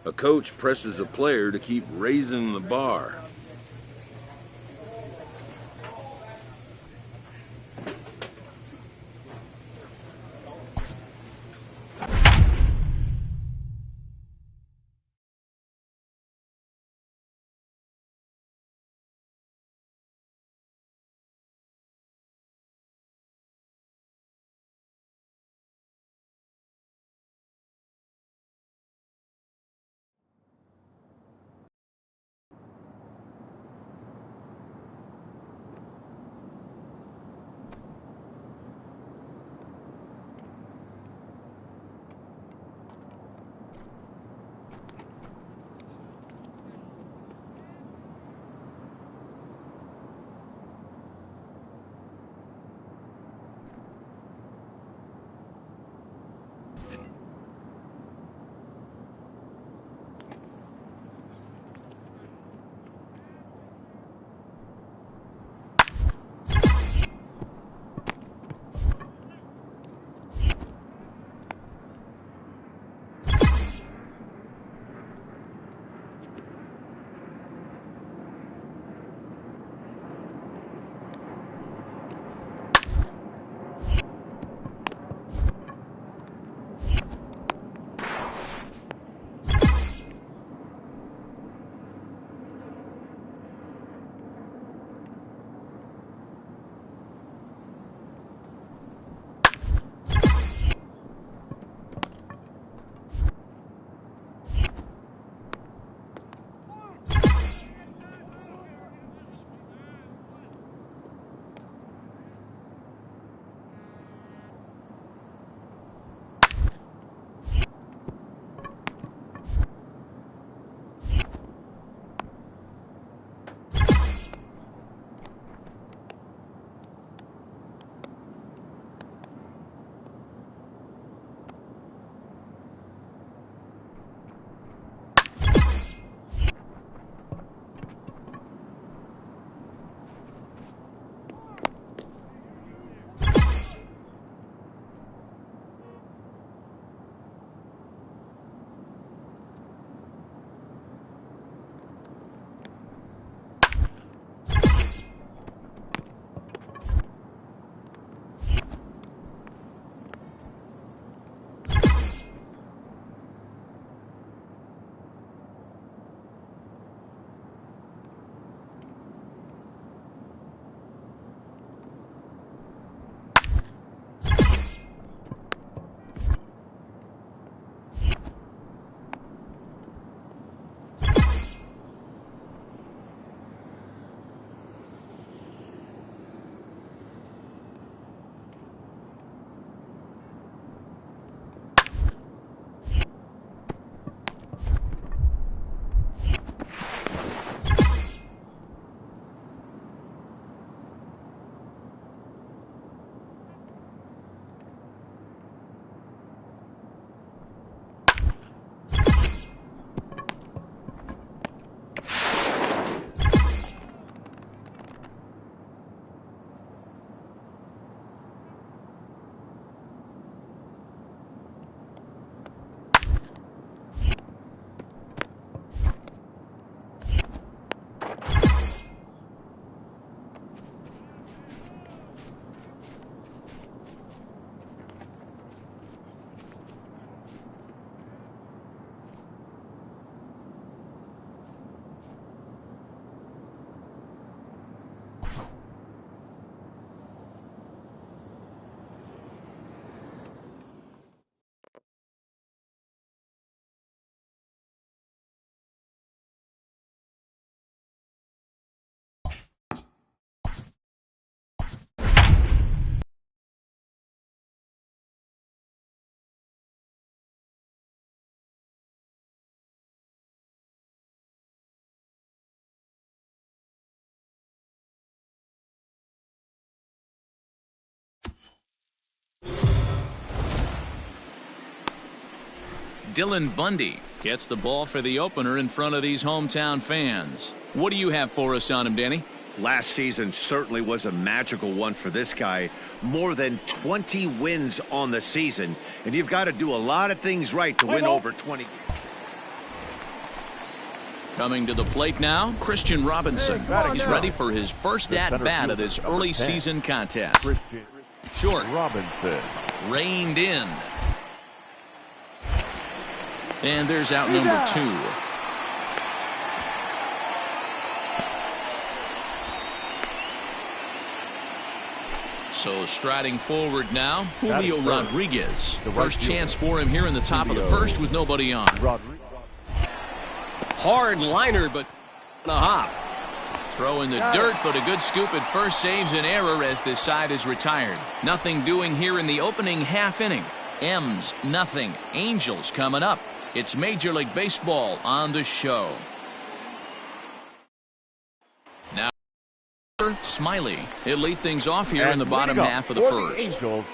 A coach presses a player to keep raising the bar. Dylan Bundy gets the ball for the opener in front of these hometown fans. What do you have for us on him, Danny? Last season certainly was a magical one for this guy. More than 20 wins on the season, and you've got to do a lot of things right to win over 20. Coming to the plate now, Christian Robinson. He's ready for his first at-bat of this early season contest. Short. Robinson. Reined in. And there's out number 2. So striding forward now, Julio Rodriguez. First chance for him here in the top of the first with nobody on. Hard liner, but a hop. Throw in the dirt, but a good scoop at first saves an error as this side is retired. Nothing doing here in the opening half inning. M's nothing. Angels coming up. It's Major League Baseball on the show. Now Smiley. He'll lead things off here in the bottom half of the first. Angels,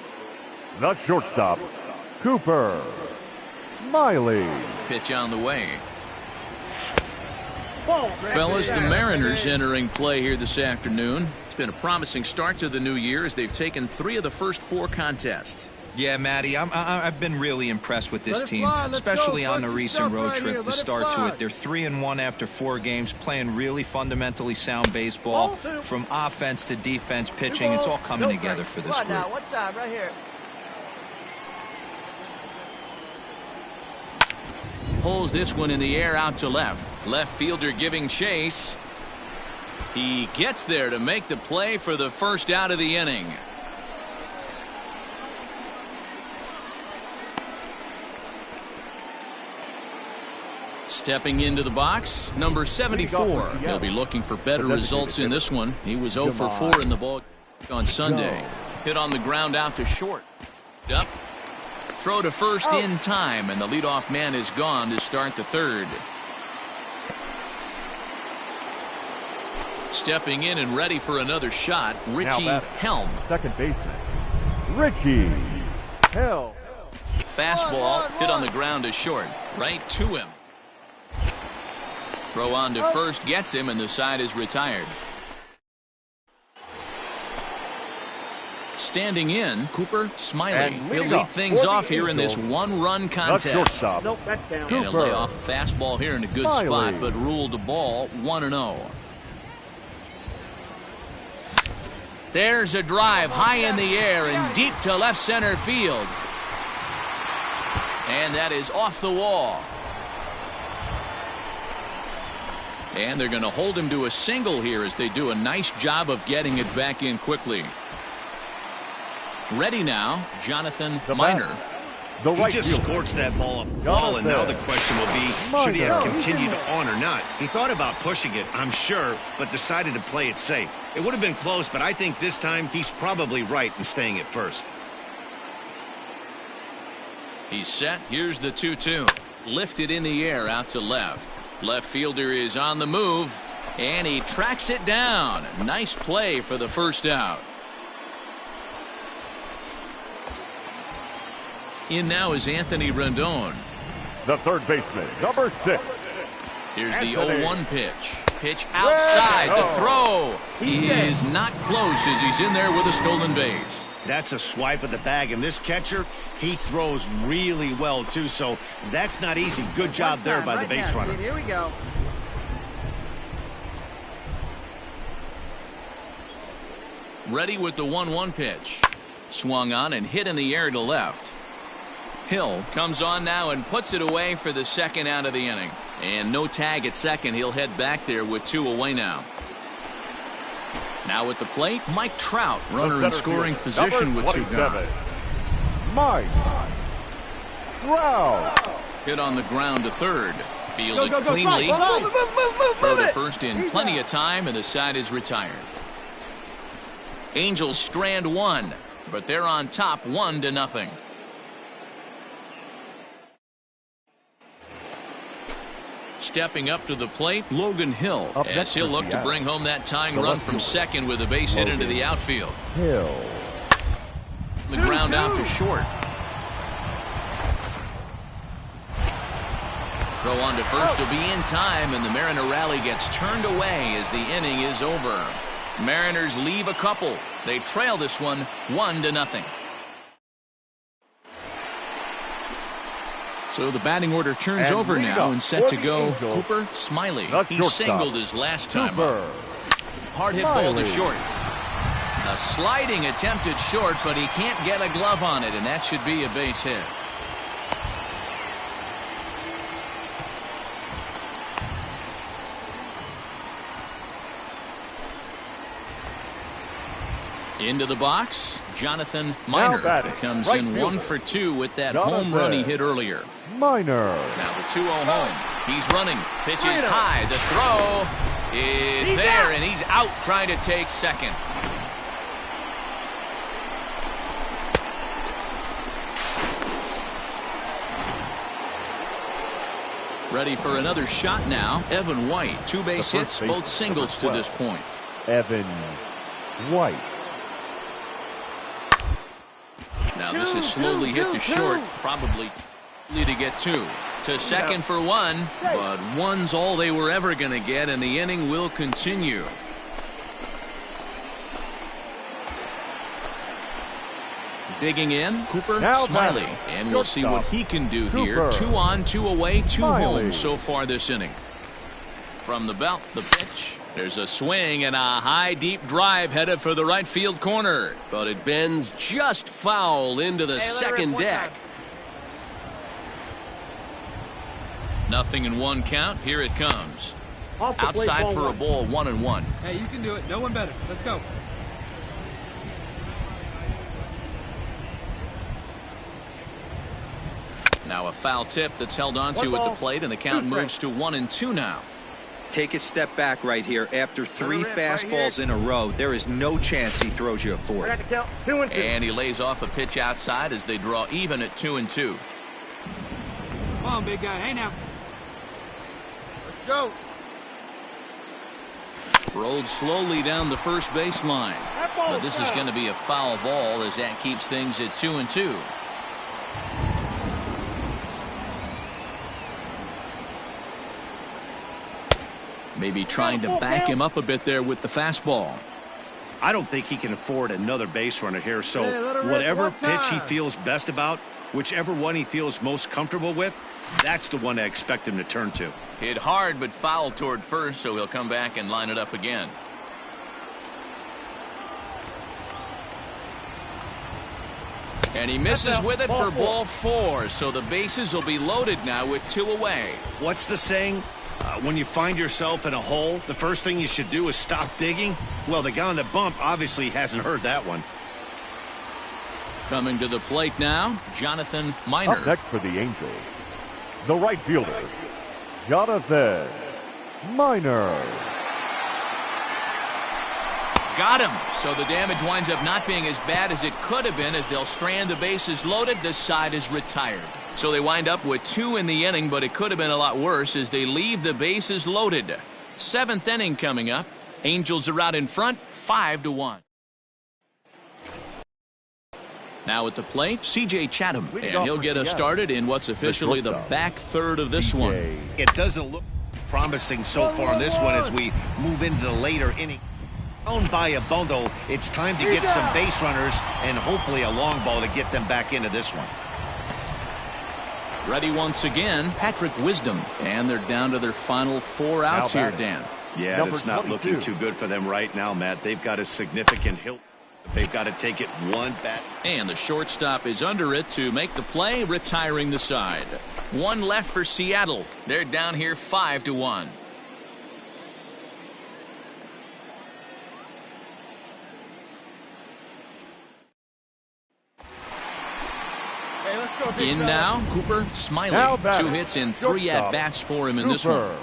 the shortstop, Cooper Smiley. Pitch on the way. Fellas, the Mariners entering play here this afternoon. It's been a promising start to the new year as they've taken 3 of the first 4 contests. Yeah, Matty, I've been really impressed with this team, especially on the recent road trip, the start to it. They're 3-1 after 4 games, playing really fundamentally sound baseball, from offense to defense, pitching. It's all coming together for this group. What time? Right here. Pulls this one in the air out to left. Left fielder giving chase. He gets there to make the play for the first out of the inning. Stepping into the box, number 74. He'll be looking for better results in this one. He was 0 for 4 in the ball on Sunday. Hit on the ground out to short. Up. Throw to first in time, and the leadoff man is gone to start the third. Stepping in and ready for another shot, Richie Helm. Second baseman, Richie Helm. Fastball hit on the ground to short. Right to him. Throw on to first gets him, and the side is retired. Standing in, Cooper Smiley. He'll lead things off here in this 1-run contest. And he'll lay off a fastball here in a good spot, but ruled the ball 1-0. There's a drive high in the air and deep to left center field. And that is off the wall. And they're going to hold him to a single here as they do a nice job of getting it back in quickly. Ready now, Jonathan Minor. He just scorched that ball up the wall, and now the question will be, should he have continued on or not? He thought about pushing it, I'm sure, but decided to play it safe. It would have been close, but I think this time he's probably right in staying at first. He's set. Here's the 2-2. Lifted in the air out to left. Left fielder is on the move, and he tracks it down. Nice play for the first out. In now is Anthony Rendon. The third baseman, number 6. Here's the 0-1 pitch. Pitch outside. The throw. He is not close as he's in there with a stolen base. That's a swipe of the bag, and this catcher, he throws really well, too, so that's not easy. Good job there by the base runner. Here we go. Ready with the 1-1 pitch. Swung on and hit in the air to left. Hill comes on now and puts it away for the second out of the inning. And no tag at second. He'll head back there with 2 away now. Now at the plate, Mike Trout, runner in scoring position with 2 gone. Mike Trout. Hit on the ground to third. Fielded cleanly. Throw to first in plenty of time, and the side is retired. Angels strand 1, but they're on top 1-0. Stepping up to the plate, Logan Hill, as he'll look to bring home that tying run from second with a base hit into the outfield. Hill. The ground out to short. Throw on to first will be in time, and the Mariner rally gets turned away as the inning is over. Mariners leave a couple. They trail this one 1-0. So the batting order turns And over lead now up and set to for the go. Angels, Cooper Smiley. the He shortstop, singled his last time Cooper up. Hard hit ball to Smiley. short. A sliding attempt at short, but he can't get a glove on it, and that should be a base hit. Into the box, Jonathan Minor batting, comes right in fielder, 1 for 2 with that Jonathan home run he hit earlier. Minor. Now the 2-0 home. He's running. Pitches high. The throw is there, and he's out trying to take second. Ready for another shot now. Evan White. 2 base hits, both singles to this point. Evan White. Now this is slowly hit to short. Probably to get 2. To second for 1, but 1's all they were ever going to get, and the inning will continue. Digging in, Cooper Now Smiley, batting, and we'll see what he can do here. Cooper 2 on, 2 away, 2 Smiley. home so far this inning. From the belt, the pitch. There's a swing and a high, deep drive headed for the right field corner, but it bends just foul into the second deck. Nothing in 1 count. Here it comes. Outside for a ball, 1-1. Hey, you can do it. No one better. Let's go. Now a foul tip that's held onto at the plate, and the count moves to 1-2 now. Take a step back right here. After 3 fastballs in a row, there is no chance he throws you a 4th. And he lays off a pitch outside as they draw even at 2-2. Come on, big guy. Hey, now. Let's go. Rolled slowly down the first baseline. But this is going to be a foul ball as that keeps things at 2-2. Maybe trying to back him up a bit there with the fastball. I don't think he can afford another base runner here, so whatever pitch he feels best about, whichever one he feels most comfortable with, that's the one I expect him to turn to. Hit hard but foul toward first, so he'll come back and line it up again. And he misses with it for ball 4, so the bases will be loaded now with 2 away. What's the saying? When you find yourself in a hole, the first thing you should do is stop digging. Well, the guy on the bump obviously hasn't heard that one. Coming to the plate now, Jonathan Minor. Up next for the Angels, the right fielder, Jonathan Minor. Got him. So the damage winds up not being as bad as it could have been, as they'll strand the bases loaded. This side is retired. So they wind up with 2 in the inning, but it could have been a lot worse as they leave the bases loaded. 7th inning coming up. Angels are out in front, 5-1. Now at the plate, C.J. Chatham, and he'll get us started in what's officially the back third of this one. It doesn't look promising so far in this one as we move into the later inning. Owned by a bundle, it's time to get some base runners and hopefully a long ball to get them back into this one. Ready once again, Patrick Wisdom, and they're down to their final 4 outs here, Dan. Yeah, and it's not looking too good for them right now, Matt. They've got a significant hill. They've got to take it 1 bat. And the shortstop is under it to make the play, retiring the side. 1 left for Seattle. They're down here 5-1. In now, Cooper Smiley. 2 hits and 3 at-bats for him in this one.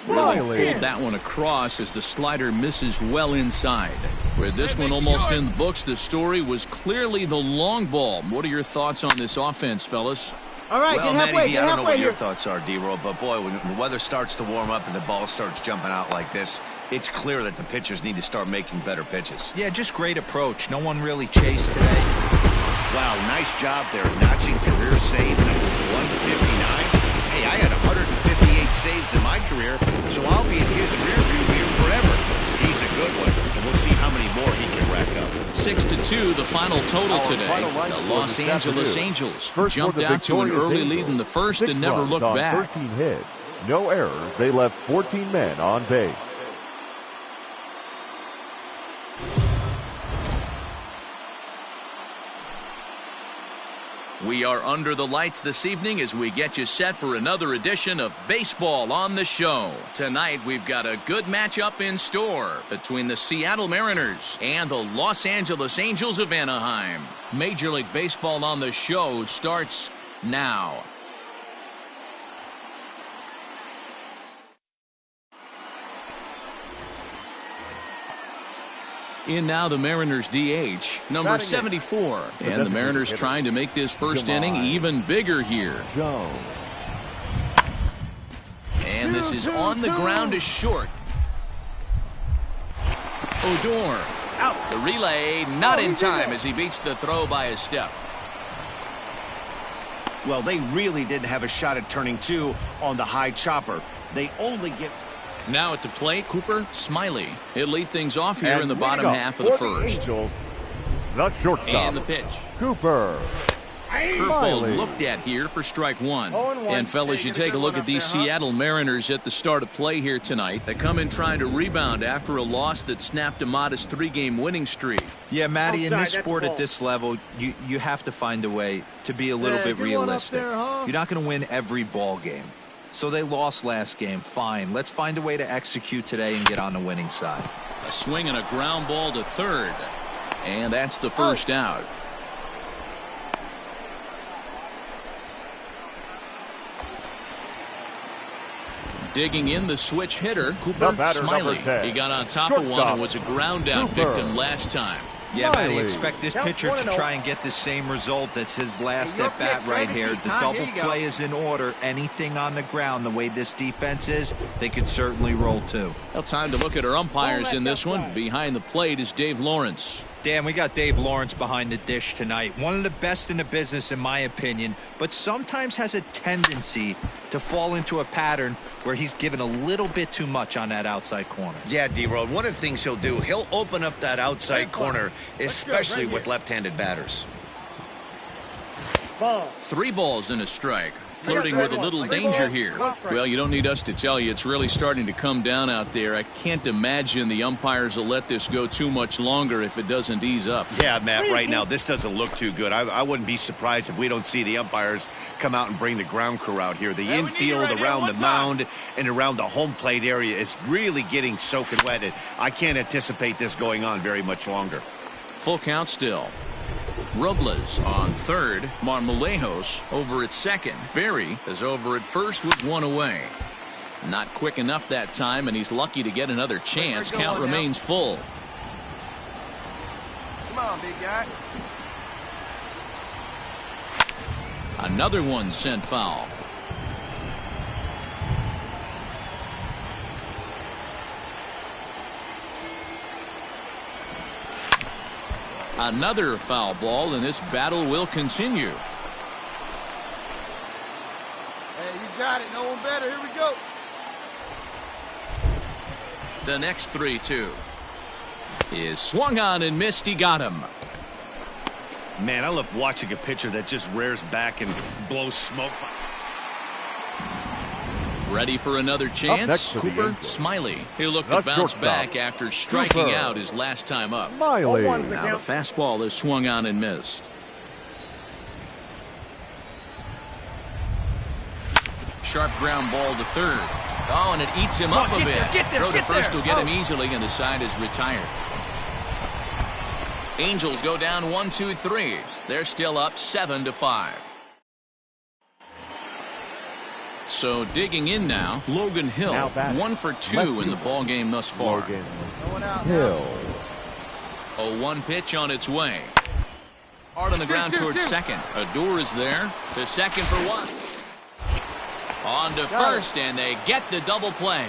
Really pulled that one across as the slider misses well inside. Where this one almost in the books, the story was clearly the long ball. What are your thoughts on this offense, fellas? All right, well, get halfway, Matty, get I don't know halfway what your here. thoughts are, D-Roll, but boy, when the weather starts to warm up and the ball starts jumping out like this, it's clear that the pitchers need to start making better pitches. Yeah, just great approach. No one really chased today. Wow, nice job there, notching career save number 159. Hey, I had 158 saves in my career, so I'll be in his rearview mirror forever. He's a good one, and we'll see how many more he can rack up. 6-2, the final total today. The Los Angeles Angels jumped out to an early lead in the first and never looked back. 13 hits, no errors. They left 14 men on base. We are under the lights this evening as we get you set for another edition of Baseball on the Show. Tonight, we've got a good matchup in store between the Seattle Mariners and the Los Angeles Angels of Anaheim. Major League Baseball on the Show starts now. In now the Mariners DH, number 74. And the Mariners trying to make this first inning even bigger here. And this is on the ground to short. Odor. Out. The relay not in time as he beats the throw by a step. Well, they really didn't have a shot at turning two on the high chopper. They only get... Now at the plate, Cooper Smiley. He'll lead things off here in the bottom half of the first. The shortstop. And the pitch. Cooper. Curveball looked at here for strike one. And fellas, you take a look at these Seattle Mariners at the start of play here tonight. They come in trying to rebound after a loss that snapped a modest 3-game winning streak. Yeah, Matty, in this sport at this level, you have to find a way to be a little bit realistic. You're not going to win every ball game. So they lost last game. Fine. Let's find a way to execute today and get on the winning side. A swing and a ground ball to third. And that's the first out. Digging in the switch hitter, Cooper Smiley. He got on top of one and was a ground out victim last time. Yeah, Matty, expect this pitcher to try and get the same result. That's his last at-bat right here. The double play is in order. Anything on the ground, the way this defense is, they could certainly roll too. Well, time to look at our umpires in this one. Behind the plate is Dave Lawrence. Dan, we got Dave Lawrence behind the dish tonight. One of the best in the business, in my opinion, but sometimes has a tendency to fall into a pattern where he's given a little bit too much on that outside corner. Yeah, D-Road, one of the things he'll do, he'll open up that outside corner, especially with left-handed batters. 3 balls and a strike. Flirting with a little danger here. Well, you don't need us to tell you, it's really starting to come down out there. I can't imagine the umpires will let this go too much longer if it doesn't ease up. Yeah, Matt, right now, this doesn't look too good. I wouldn't be surprised if we don't see the umpires come out and bring the ground crew out here. The infield around the mound and around the home plate area is really getting soaking wet. I can't anticipate this going on very much longer. Full count still. Robles on third. Marmolejos over at second. Berry is over at first with 1 away. Not quick enough that time, and he's lucky to get another chance. Count remains full. Come on, big guy. Another one sent foul. Another foul ball, and this battle will continue. Hey, you got it. No one better. Here we go. The next 3-2 is swung on and missed. He got him. Man, I love watching a pitcher that just rears back and blows smoke. Ready for another chance. Cooper Smiley. He'll look to bounce back after striking out his last time up. Smiley. Now the fastball is swung on and missed. Sharp ground ball to third. Oh, and it eats him up a bit. Throw to first will get him easily, and the side is retired. Angels go down 1-2-3. They're still up 7-5. So digging in now, Logan Hill, 1 for 2 in the ball game thus far. Hill. A 1 pitch on its way. Hard on the ground towards second. Odor is there to second for 1. On to first, and they get the double play.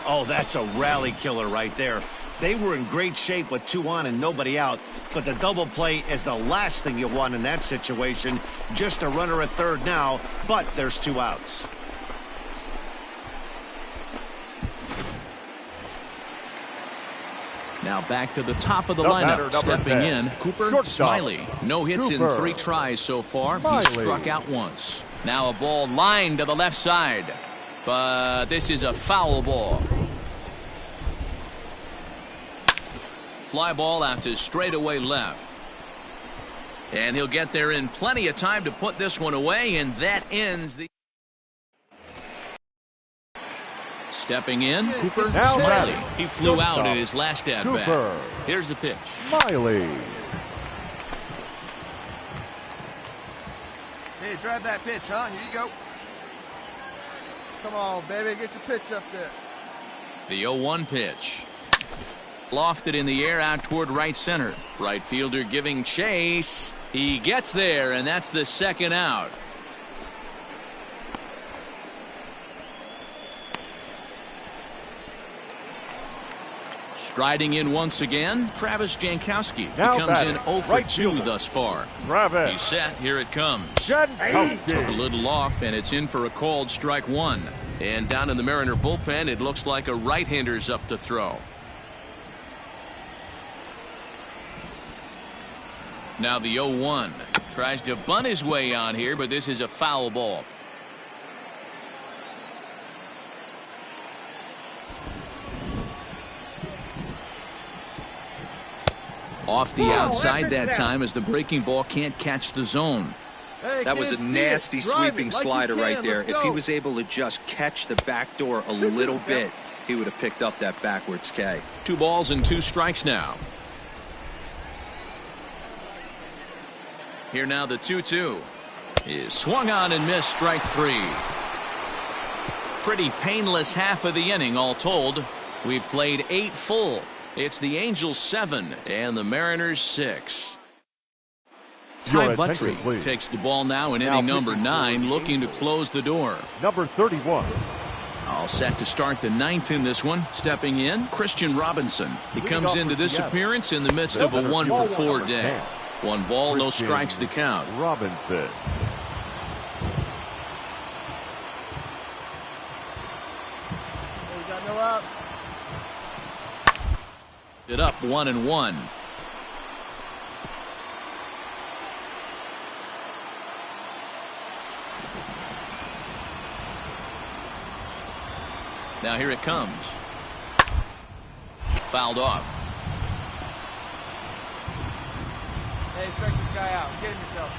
Oh, that's a rally killer right there. They were in great shape with 2 on and nobody out, but the double play is the last thing you want in that situation. Just a runner at third now, but there's 2 outs. Now back to the top of the batter, lineup. number Stepping 10. in, Cooper Shortstop. Smiley. No hits Cooper. in 3 tries so far. Smiley. He struck out once. Now a ball lined to the left side. But this is a foul ball. Fly ball out to straightaway left. And he'll get there in plenty of time to put this one away, and that ends the... Stepping in, Cooper Now Smiley. batting. He flew out Shortstop. at his last at-bat. Cooper. Here's the pitch. Smiley. Hey, drive that pitch, huh? Here you go. Come on, baby. Get your pitch up there. The 0-1 pitch. Lofted in the air out toward right center. Right fielder giving chase. He gets there, and that's the second out. Striding in once again, Travis Jankowski. He Now comes batting, in 0 for right 2 fielder. thus far. Travis. He's set. Here it comes. Jankowski. Took a little off, and it's in for a called strike 1. And down in the Mariner bullpen, it looks like a right-hander's up to throw. Now the 0-1. Tries to bunt his way on here, but this is a foul ball. Off the outside that time as the breaking ball can't catch the zone. Hey, That was a can't see nasty it. Drive it sweeping like you slider can. right there. Let's If he go. was able to just catch the back door a little bit, he would have picked up that backwards K. 2 balls and 2 strikes now. Here now the 2-2 is swung on and missed, strike 3. Pretty painless half of the inning all told. We've played 8 full. It's the Angels 7 and the Mariners 6. Ty Your Buttrey attention, please. takes the ball now in Now inning number pitching for 9, the looking to Angels. close the door. Number 31. All set to start the 9th in this one. Stepping in, Christian Robinson. He comes into this appearance in the midst of a 1 for 4 day. 1 ball, no Christian strikes the count. Robinson. Hey, you got no out. It up 1-1. Now here it comes. Fouled off. Hey, strike this guy out. Get him yourself.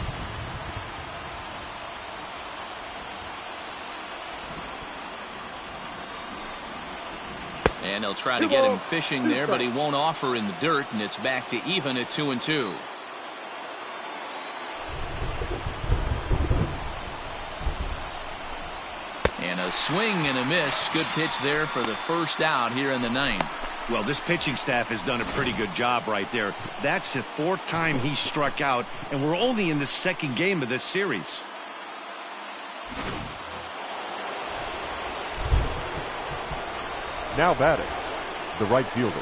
And he'll try to get him fishing there, but he won't offer in the dirt, and it's back to even at 2-2. And a swing and a miss. Good pitch there for the first out here in the 9th. Well, this pitching staff has done a pretty good job right there. That's the 4th time he struck out, and we're only in the 2nd game of this series. Now batting, the right fielder,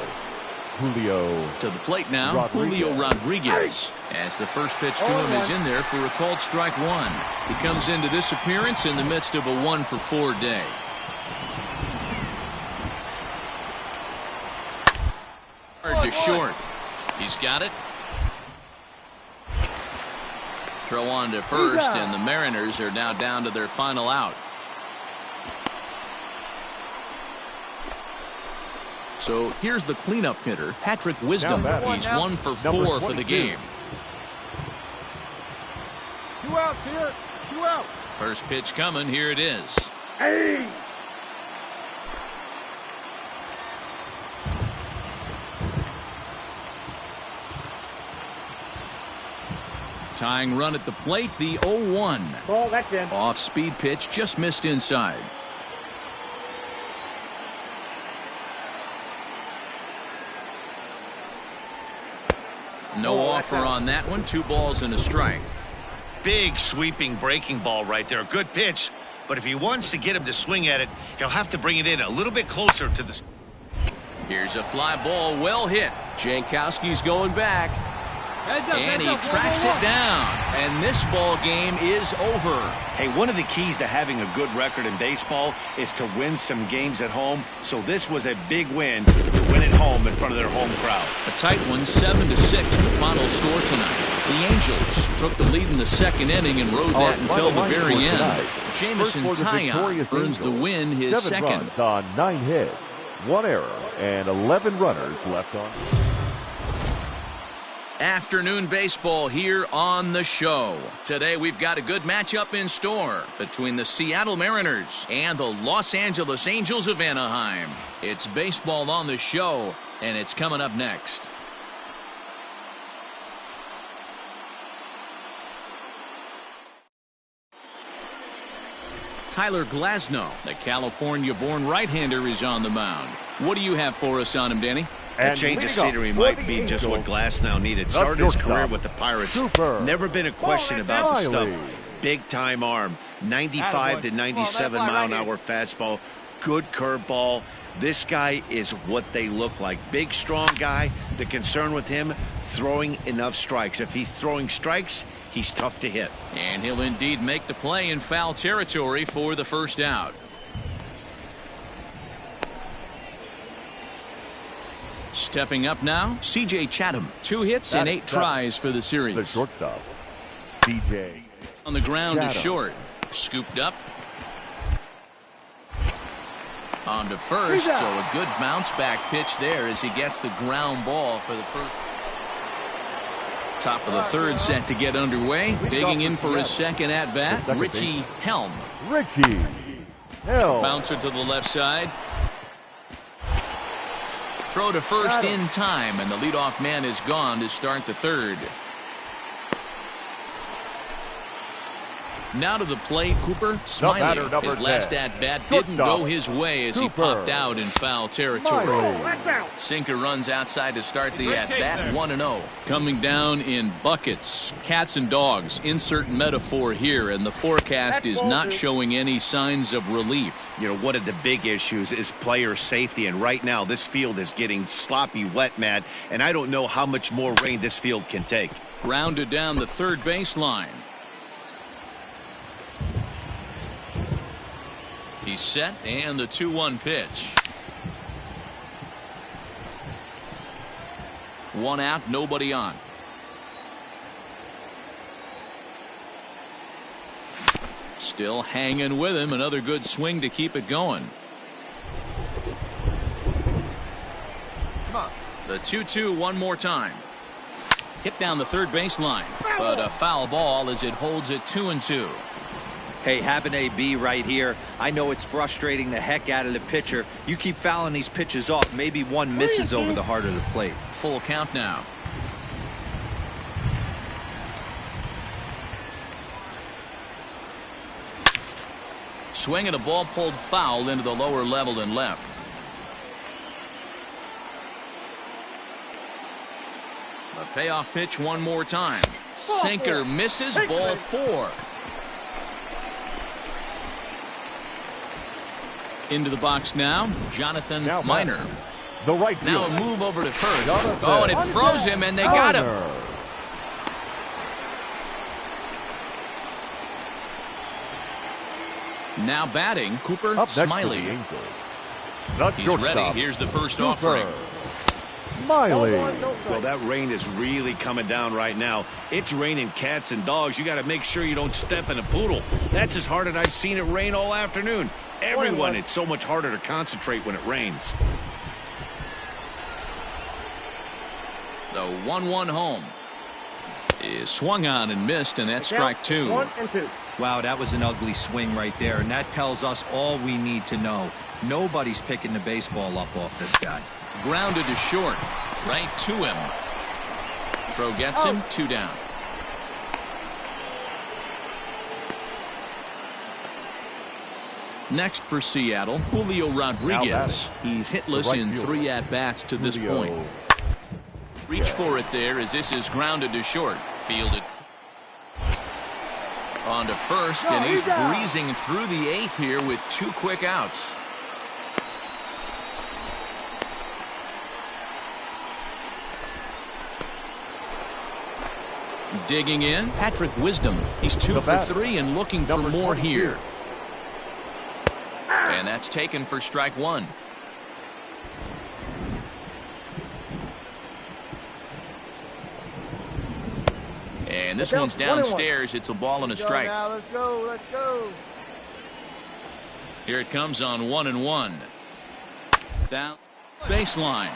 Julio. To the plate now, Rodriguez. Julio Rodriguez. As the first pitch to him is in there for a called strike 1. He comes into this appearance in the midst of a 1 for 4 day. Hard to short. He's got it. Throw on to first, and the Mariners are now down to their final out. So here's the cleanup hitter, Patrick Wisdom. Now batting. He's 1 for Number 4 for the 22. game. 2 outs here. 2 outs. First pitch coming. Here it is. Tying run at the plate, the 0-1. Ball, that's in. Off speed pitch, just missed inside. No offer on that one. 2 balls and a strike. Big sweeping breaking ball right there. Good pitch. But if he wants to get him to swing at it, he'll have to bring it in a little bit closer to the... Here's a fly ball, well hit. Jankowski's going back. And he tracks it down. And this ball game is over. Hey, one of the keys to having a good record in baseball is to win some games at home. So this was a big win to win it home in front of their home crowd. A tight one, 7-6, the final score tonight. The Angels took the lead in the second inning and rode that until the very end. Jamison Taillon earns the win, his 7 second. runs on 9 hits, 1 error, and 11 runners left on. Afternoon baseball here on the show. Today we've got a good matchup in store between the Seattle Mariners and the Los Angeles Angels of Anaheim. It's baseball on the show, and it's coming up next. Tyler Glasnow, the California-born right-hander, is on the mound. What do you have for us on him, Danny? A change of scenery might be just what Glasnow needed. Started his career with the Pirates. Never been a question about the stuff. Big-time arm. 95 to 97 mile-an-hour fastball. Good curveball. This guy is what they look like. Big, strong guy. The concern with him, throwing enough strikes. If he's throwing strikes, he's tough to hit. And he'll indeed make the play in foul territory for the first out. Stepping up now, C.J. Chatham. 2 hits and 8 tries for the series. The shortstop, C.J. On the ground Chatham. to short. Scooped up. On to first, so a good bounce back pitch there as he gets the ground ball for the first. Top of the third set to get underway. Digging in for his second at bat, Richie Helm. Richie Helm. Bouncer to the left side. Throw to first in time, and the leadoff man is gone to start the third. Now to the plate, Cooper Smiley. His last at-bat didn't go his way as he popped out in foul territory. Sinker runs outside to start the at-bat, 1-0. Coming down in buckets, cats and dogs. Insert metaphor here, and the forecast is not showing any signs of relief. You know, one of the big issues is player safety, and right now this field is getting sloppy wet, Matt, and I don't know how much more rain this field can take. Grounded down the third baseline. He's set, and the 2-1 pitch. 1 out, nobody on. Still hanging with him. Another good swing to keep it going. Come on. The 2-2 one more time. Hit down the third baseline, but a foul ball as it holds it 2-2. Hey, have an AB right here. I know it's frustrating the heck out of the pitcher. You keep fouling these pitches off. Maybe one misses over the heart of the plate. Full count now. Swing and a ball pulled foul into the lower level and left. A payoff pitch one more time. Sinker misses, ball 4. Into the box now, Jonathan Minor. The right now fielder. a move over to first. Oh, and it froze him, and they got him. Now batting, Cooper Smiley. He's ready. Here's the first offering. Smiley. Well, that rain is really coming down right now. It's raining cats and dogs. You got to make sure you don't step in a poodle. That's as hard as I've seen it rain all afternoon. Everyone, it's so much harder to concentrate when it rains. The 1-1 home is swung on and missed, and that's strike 2. 1 and 2. Wow, that was an ugly swing right there, and that tells us all we need to know. Nobody's picking the baseball up off this guy. Grounded to short, right to him. Throw gets him, 2 down. Next for Seattle, Julio Rodriguez. He's hitless in 3 at-bats to this point. Reach for it there as this is grounded to short. Fielded on to first, and he's breezing through the 8th here with 2 quick outs. Digging in, Patrick Wisdom. He's 2 for 3 and looking for more here. And that's taken for strike 1. And this one's downstairs. It's a ball and a strike. Now, let's go, let's go. Here it comes on 1-1. Down baseline.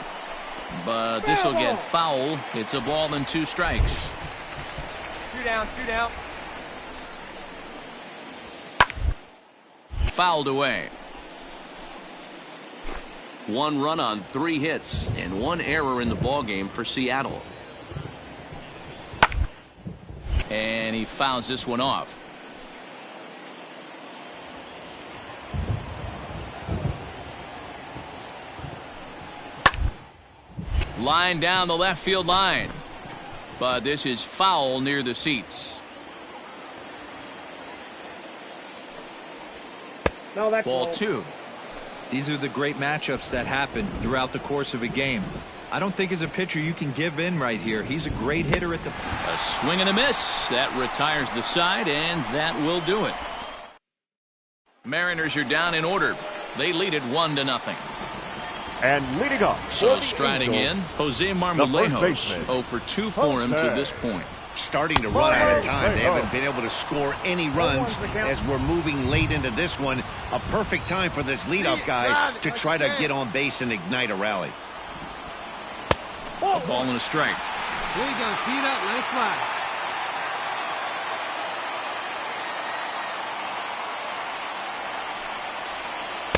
But this will get foul. It's a ball and 2 strikes. 2 down, 2 down. Fouled away. 1 run on 3 hits and 1 error in the ballgame for Seattle. And he fouls this one off. Line down the left field line. But this is foul near the seats. Ball 2. These are the great matchups that happen throughout the course of a game. I don't think as a pitcher you can give in right here. He's a great hitter at the... A swing and a miss. That retires the side, and that will do it. Mariners are down in order. They lead it 1-0. And leading off. So striding in, Jose Marmolejos. 0 for 2 for him to this point. Starting to run out of time. They haven't been able to score any runs as we're moving late into this one. A perfect time for this leadoff guy to try to get on base and ignite a rally. A ball and a strike. Here you go. See that? Let it fly.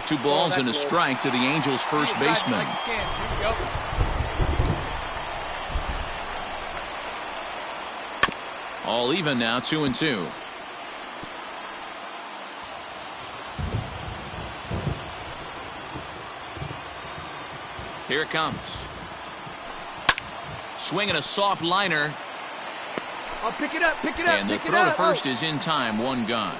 2 balls and a strike to the Angels' first baseman. All even now, 2-2. Here it comes. Swinging a soft liner. I'll pick it up, pick it up. And the throw to first is in time, 1 gone.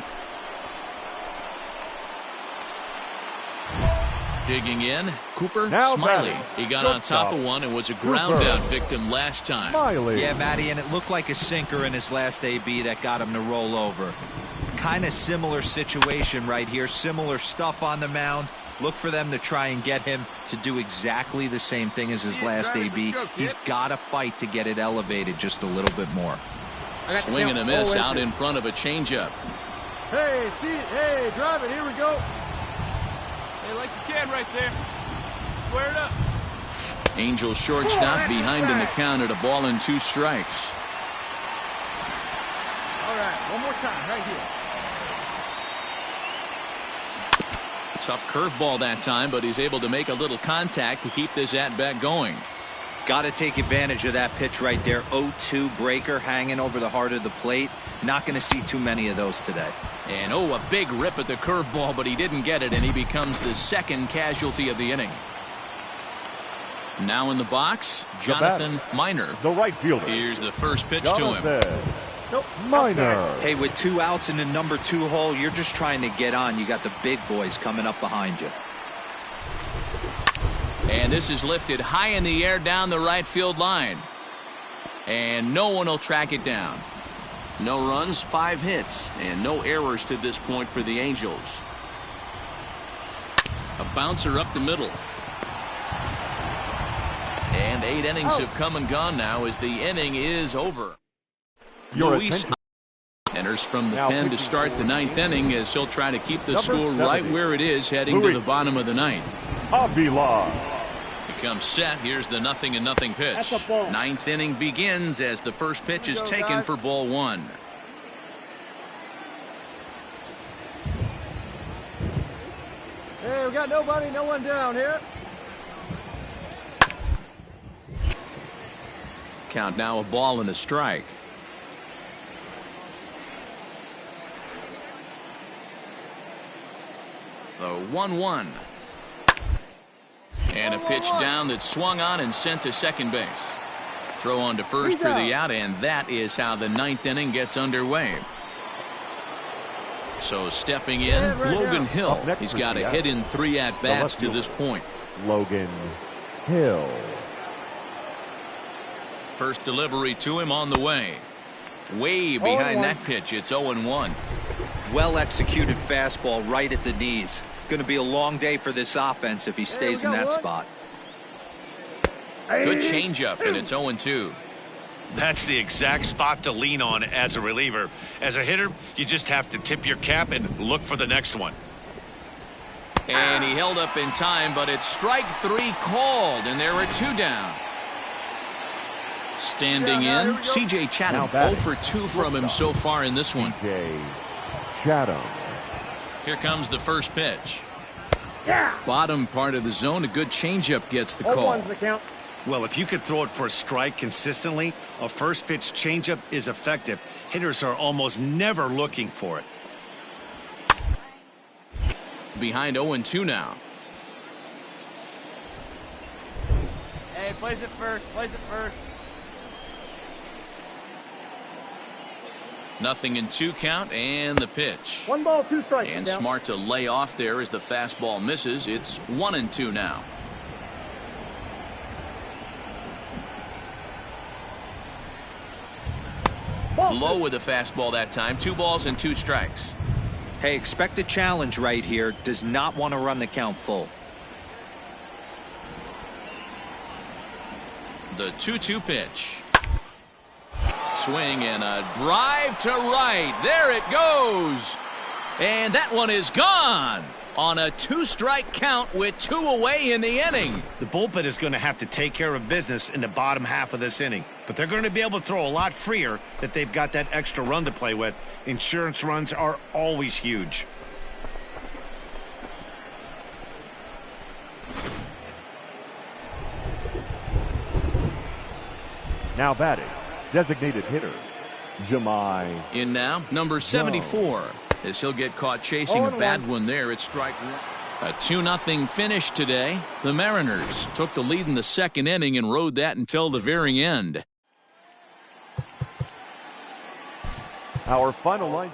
Digging in, Cooper Now Smiley. batting. He got on top of one and was a ground out victim last time. Smiley. Yeah, Matty, and it looked like a sinker in his last AB that got him to roll over. Kind of similar situation right here. Similar stuff on the mound. Look for them to try and get him to do exactly the same thing as his last AB. He's got to fight to get it elevated just a little bit more. Swing and a miss out in front of a changeup. Hey, see it. Hey, drive it. Here we go. Hey, like you can right there. Square it up. Angels shortstop behind in the count at a ball and 2 strikes. All right, one more time right here. Tough curveball that time, but he's able to make a little contact to keep this at-bat going. Got to take advantage of that pitch right there. 0-2 breaker hanging over the heart of the plate. Not going to see too many of those today. And a big rip at the curveball, but he didn't get it, and he becomes the second casualty of the inning. Now in the box, Jonathan Minor. The right fielder. Here's the first pitch to him. Nope. Minor. Hey, with 2 outs in the number 2 hole, you're just trying to get on. You got the big boys coming up behind you. And this is lifted high in the air down the right field line. And no one will track it down. No runs, 5 hits, and no errors to this point for the Angels. A bouncer up the middle. And 8 innings have come and gone now as the inning is over. Luis enters from the pen to start the 9th inning as he'll try to keep the score right where it is heading to the bottom of the 9th. Avila. He comes set. Here's the 0-0 pitch. 9th inning begins as the first pitch is taken for ball 1. Hey, we got nobody, no one down here. Count now, a ball and a strike. The 1-1. And a pitch down that swung on and sent to second base. Throw on to first for the out, and that is how the 9th inning gets underway. So stepping in, Logan Hill. He's got a hit in 3 at-bats to this point. Logan Hill. First delivery to him on the way. Way behind that pitch. It's 0-1. Well executed fastball right at the knees. Going to be a long day for this offense if he stays in that spot. Good changeup, and it's 0-2. That's the exact spot to lean on as a reliever. As a hitter, you just have to tip your cap and look for the next one. And he held up in time, but it's strike 3 called, and there are 2 down. Standing in, C.J. Chatham, 0 for 2 from him so far in this one. C.J. Chatham. Here comes the first pitch. Bottom part of the zone, a good changeup gets the call. Well, if you could throw it for a strike consistently, a first pitch changeup is effective. Hitters are almost never looking for it. Behind 0-2 now. Hey, place it first. Place it first. 0-2 count, and the pitch. 1 ball, 2 strikes. And smart to lay off there as the fastball misses. It's 1-2 now. Low with the fastball that time. 2 balls and 2 strikes. Hey, expect a challenge right here. Does not want to run the count full. The 2-2 pitch. Swing and a drive to right. There it goes. And that one is gone on a 2-strike count with 2 away in the inning. The bullpen is going to have to take care of business in the bottom half of this inning. But they're going to be able to throw a lot freer that they've got that extra run to play with. Insurance runs are always huge. Now batting, designated hitter, Jemai. In now, number 74. As he'll get caught chasing a bad one there. It's strike 1. A 2-0 finish today. The Mariners took the lead in the second inning and rode that until the very end. Our final line.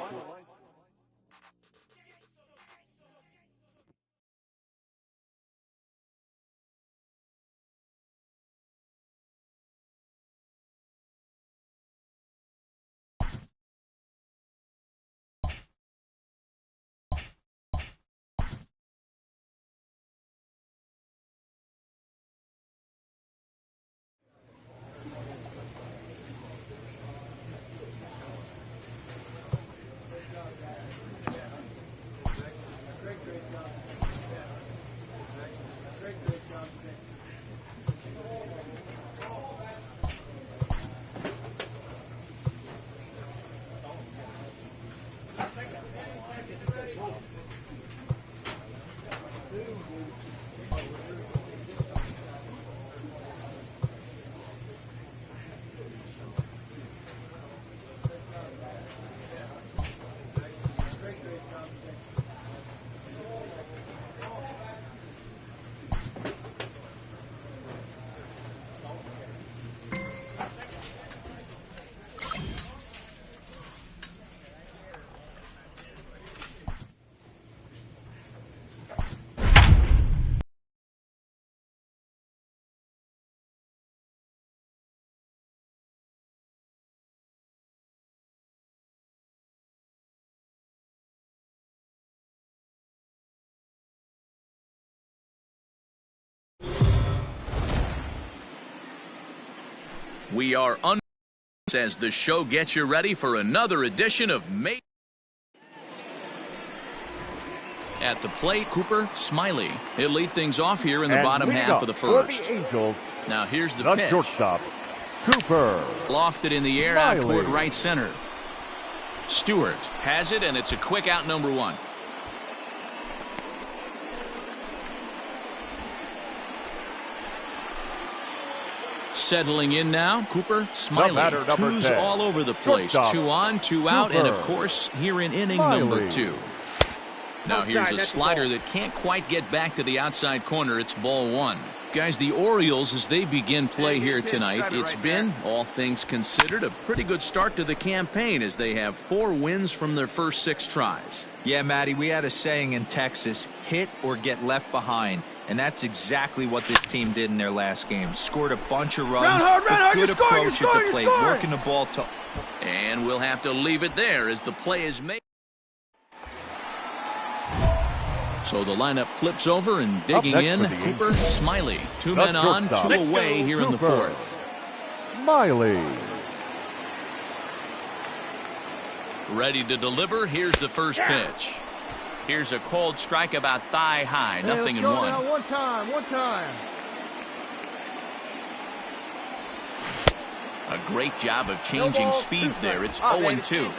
We are on as the show gets you ready for another edition of May. At the plate, Cooper Smiley. He'll lead things off here in the bottom half of the first. Now here's the pitch. Shortstop, Cooper. Lofted in the air out toward right center. Stewart has it, and it's a quick out, number 1. Settling in now, Cooper Smiley. 2s all over the place. 2 on, 2 out, and of course here in inning number 2. Now here's a slider that can't quite get back to the outside corner. It's ball 1. Guys, the Orioles, as they begin play here tonight, it's been, all things considered, a pretty good start to the campaign as they have 4 wins from their first 6 tries. Yeah, Matty, we had a saying in Texas, hit or get left behind. And that's exactly what this team did in their last game. Scored a bunch of runs, good approach at the plate, working the ball to... And we'll have to leave it there as the play is made. So the lineup flips over and digging in, Cooper Smiley. 2 men on, 2 away here in the 4th. Smiley. Ready to deliver. Here's the first pitch. Here's a cold strike about thigh high. Nothing in one. Now. One time. A great job of changing speeds there. It's 0-2.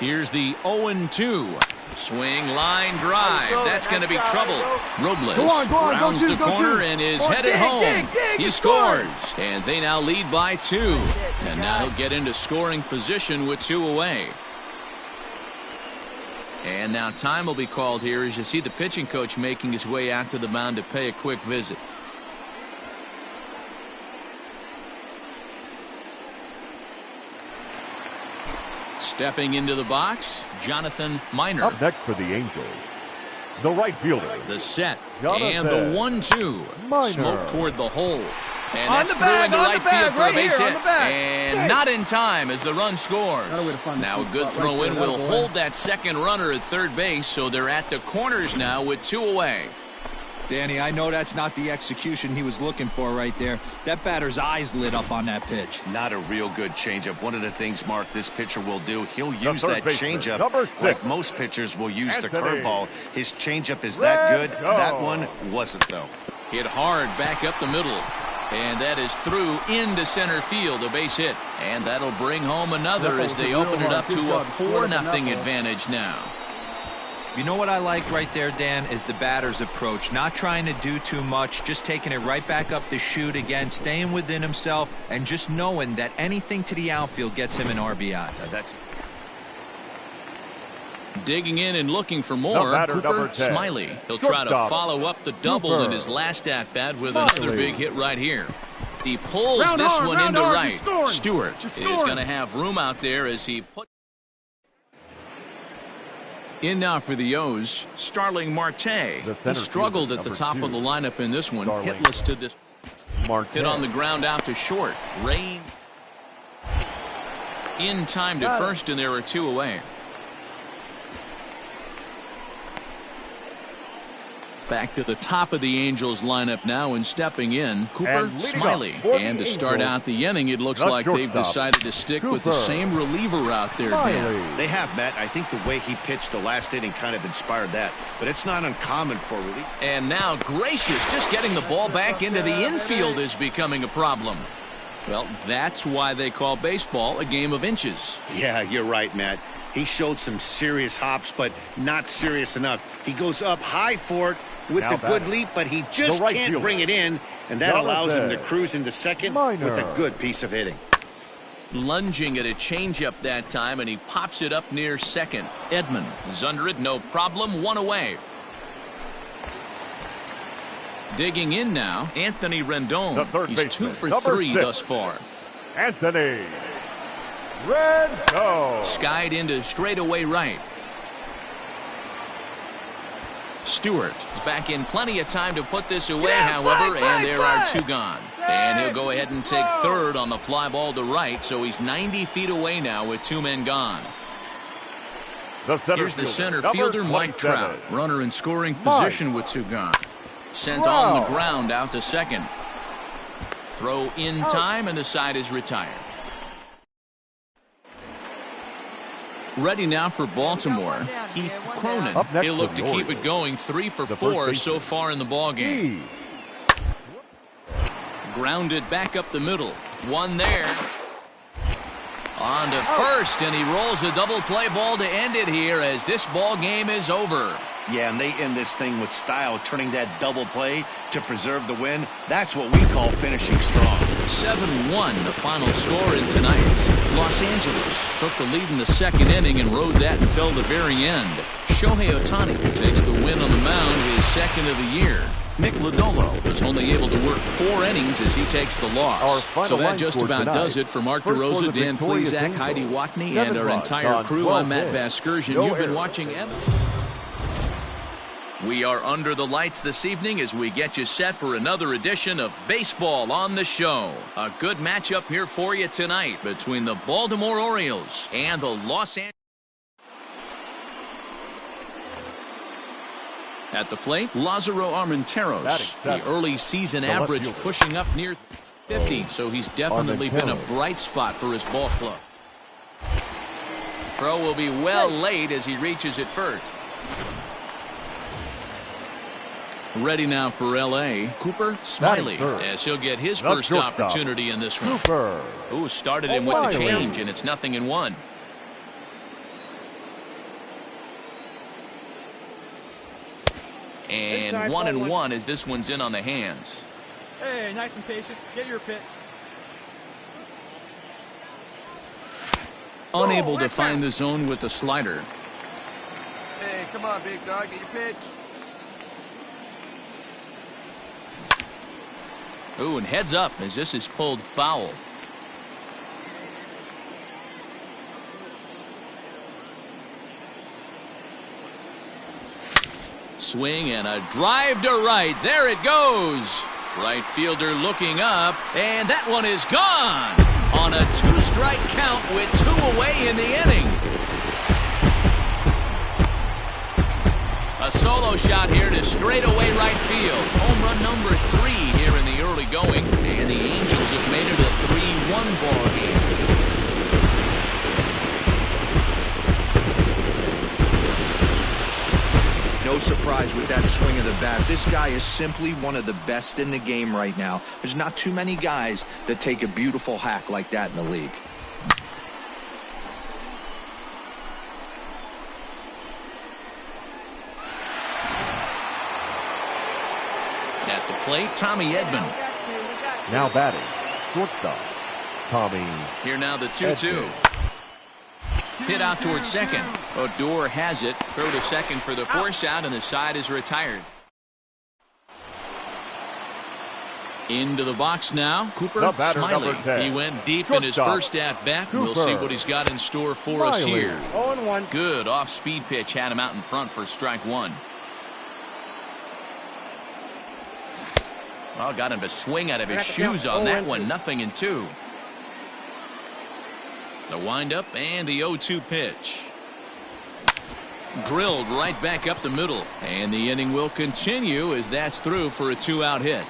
Here's the 0-2. Swing, line, drive. That's going to be trouble. Robles rounds the corner and is headed home. He scores. And they now lead by 2. And now he'll get into scoring position with 2 away. And now time will be called here as you see the pitching coach making his way out to the mound to pay a quick visit. Stepping into the box, Jonathan Minor. Up next for the Angels, the right fielder. The set Jonathan and the 1-2. Smoke toward the hole. And that's through into right field for a base hit. And not in time as the run scores. Now a good throw in will hold that second runner at third base, so they're at the corners now with 2 away. Danny, I know that's not the execution he was looking for right there. That batter's eyes lit up on that pitch. Not a real good changeup. One of the things, Mark, this pitcher will do, he'll use that changeup like most pitchers will use the curveball. His changeup is that good. That one wasn't, though. Hit hard back up the middle. And that is through into center field, a base hit. And that'll bring home another as they open it up to a 4-0 advantage now. You know what I like right there, Dan, is the batter's approach. Not trying to do too much, just taking it right back up the chute again, staying within himself, and just knowing that anything to the outfield gets him an RBI. That's digging in and looking for more. Cooper Smiley. He'll try to follow up the double in his last at-bat with another big hit right here. He pulls this one into right. Stewart is going to have room out there as he puts. In now for the O's, Starling Marte. He struggled at the top of the lineup in this one. Hitless to this. Hit on the ground out to short. Rain in time to first, and there are 2 away. Back to the top of the Angels lineup now, and stepping in, Cooper Smiley. And to start out the inning, it looks like they've decided to stick with the same reliever out there, Dan. They have, Matt. I think the way he pitched the last inning kind of inspired that, but it's not uncommon for relief. And now Gracious, just getting the ball back into the infield is becoming a problem. Well, that's why they call baseball a game of inches. Yeah, you're right, Matt. He showed some serious hops, but not serious enough. He goes up high for it with the good leap, but he just can't bring it in, and that allows him to cruise into second with a good piece of hitting. Lunging at a changeup that time, and he pops it up near second. Edman is under it, no problem, 1 away. Digging in now, Anthony Rendon. He's 2 for 3 thus far. Anthony Rendon. Skied into straightaway right. Stewart is back in plenty of time to put this away, however, and there are 2 gone. And he'll go ahead and take third on the fly ball to right, so he's 90 feet away now with 2 men gone. Here's the center fielder, Mike Trout. Runner in scoring position with 2 gone. Sent on the ground out to second. Throw in time, and the side is retired. Ready now for Baltimore, Heath Cronin. He'll look to keep it going, 3 for 4 so far in the ballgame. Grounded back up the middle. 1 there. On to first, and he rolls a double play ball to end it here as this ball game is over. Yeah, and they end this thing with style, turning that double play to preserve the win. That's what we call finishing strong. 7-1 the final score in tonight's. Los Angeles took the lead in the second inning and rode that until the very end. Shohei Ohtani takes the win on the mound, his second of the year. Nick Lodolo was only able to work 4 innings as he takes the loss. So that just about does it for Mark DeRosa, Dan Plesac, Heidi Watney, and our entire crew. I'm Matt Vasgersian. You've been watching We are under the lights this evening as we get you set for another edition of Baseball on the Show. A good matchup here for you tonight between the Baltimore Orioles and the Los Angeles. At the plate, Lázaro Armenteros. The early season average pushing up near 50, so he's definitely been a bright spot for his ball club. Throw will be well late as he reaches it first. Ready now for L.A. Cooper Smiley, as he'll get his first opportunity in this one. Ooh, started him with the change, and it's 0-1. And 1-1 as this one's in on the hands. Hey, nice and patient. Get your pitch. Unable to find the zone with the slider. Hey, come on, big dog. Get your pitch. Ooh, and heads up as this is pulled foul. Swing and a drive to right. There it goes. Right fielder looking up, and that one is gone on a 2-strike count with 2 away in the inning. A solo shot here to straightaway right field. Home run number 3 here in the early going, and the Angels have made it a 3-1 ball game. No surprise with that swing of the bat. This guy is simply one of the best in the game right now. There's not too many guys that take a beautiful hack like that in the league. At the plate, Tommy Edman. Now batting, shortstop, Tommy. Here now the 2-2. Hit out towards second. Odor has it. Throw to second for the force out, and the side is retired. Into the box now, Cooper Smiley. He went deep in his first at-bat. We'll see what he's got in store for us here. Good off-speed pitch had him out in front for strike 1. Well, got him to swing out of his shoes on that one. 0-2. The windup and the 0-2 pitch. Drilled right back up the middle. And the inning will continue as that's through for a 2-out hit.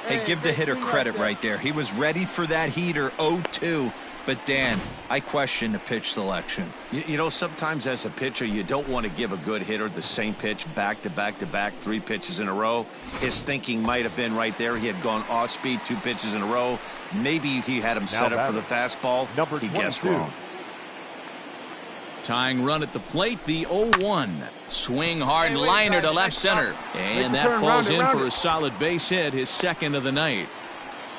Hey, give the hitter credit right there. He was ready for that heater, 0-2. But, Dan, I question the pitch selection. You know, sometimes as a pitcher, you don't want to give a good hitter the same pitch back to back to back, 3 pitches in a row. His thinking might have been right there. He had gone off speed 2 pitches in a row. Maybe he had him set up for the fastball. He guessed wrong. Tying run at the plate, the 0-1. Swing hard liner to left center. And that falls in for a solid base hit, his second of the night.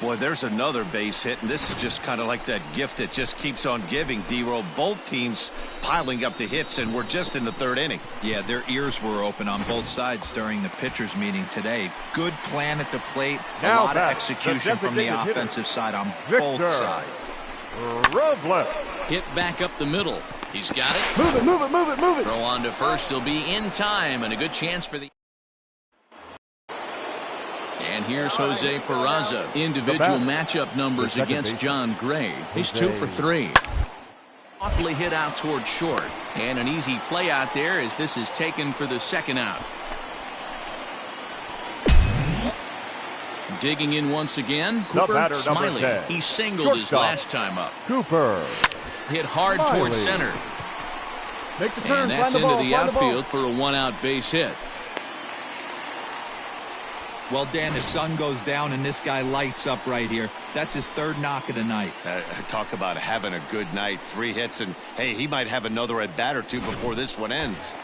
Boy, there's another base hit, and this is just kind of like that gift that just keeps on giving, D-Roll. Both teams piling up the hits, and we're just in the 3rd inning. Yeah, their ears were open on both sides during the pitchers' meeting today. Good plan at the plate, a lot of execution from the offensive side on both sides. Hit back up the middle. He's got it. Move it. Throw on to first. He'll be in time, and a good chance for the... And here's Jose Peraza. Individual matchup numbers against John Gray. He's 2 for 3. Awfully hit out towards short. And an easy play out there as this is taken for the second out. Digging in once again, Cooper Smiley. He singled his last time up. Cooper. Hit hard towards center. Make the turn, and that's into the outfield for a 1-out base hit. Well, Dan, the sun goes down and this guy lights up right here. That's his 3rd knock of the night. Talk about having a good night. 3 hits, and hey, he might have another at bat or 2 before this one ends.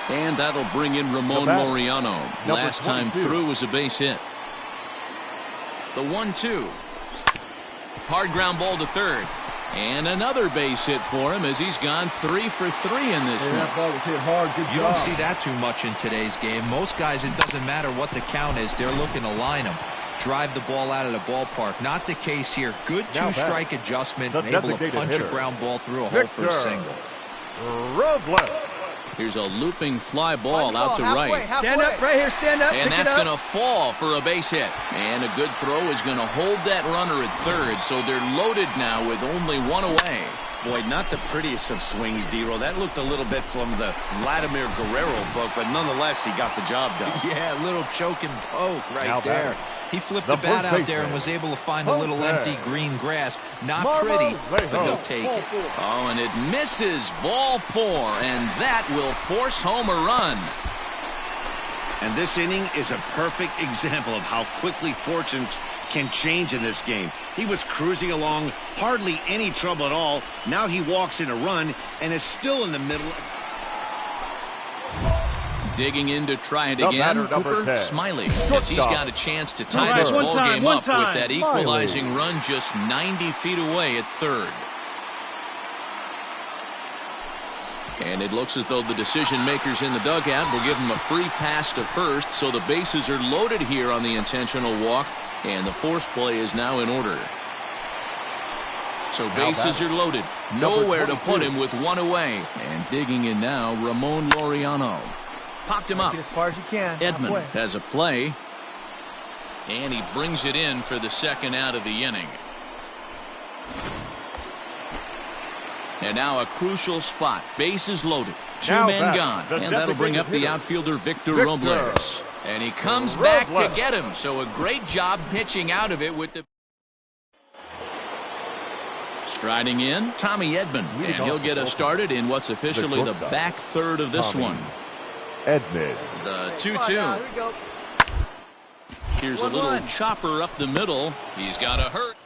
And that'll bring in Ramon Laureano. Last time through was a base hit. The 1-2. Hard ground ball to third. And another base hit for him as he's gone 3 for 3 in this one. That ball was hit hard. Good job. You don't see that too much in today's game. Most guys, it doesn't matter what the count is. They're looking to line them. Drive the ball out of the ballpark. Not the case here. Good 2-strike adjustment. Able to punch a ground ball through a hole for a single. Here's a looping fly ball out to right. Stand up right here. Stand up. And that's going to fall for a base hit. And a good throw is going to hold that runner at third. So they're loaded now with only 1 away. Boy, not the prettiest of swings, D-Roll. That looked a little bit from the Vladimir Guerrero book, but nonetheless, he got the job done. Yeah, a little choke and poke right Now there. batting. He flipped the bat out there and was able to find a little empty green grass. Not pretty, but he'll take it. Oh, and it misses. Ball 4, and that will force home a run. And this inning is a perfect example of how quickly fortunes can change in this game. He was cruising along, hardly any trouble at all. Now he walks in a run and is still in the middle. Digging in to try it The again. batter, number Cooper 10. Smiley, as he's got a chance to tie this ball game up with that equalizing run just 90 feet away at third. And it looks as though the decision makers in the dugout will give him a free pass to first, so the bases are loaded here on the intentional walk, and the force play is now in order. So bases are loaded. Nowhere to put him with one away. And digging in now, Ramon Laureano. Popped him up. As far as you can. Edmund has a play. And he brings it in for the second out of the inning. And now a crucial spot. Bases loaded. Two men gone. And that'll bring up the outfielder Victor Robles. And he comes back to get him. So a great job pitching out of it with the... Striding in, Tommy Edman. And he'll get us started in what's officially the back third of this one. Edman. The 2-2. Here's a little chopper up the middle. He's got a hurt.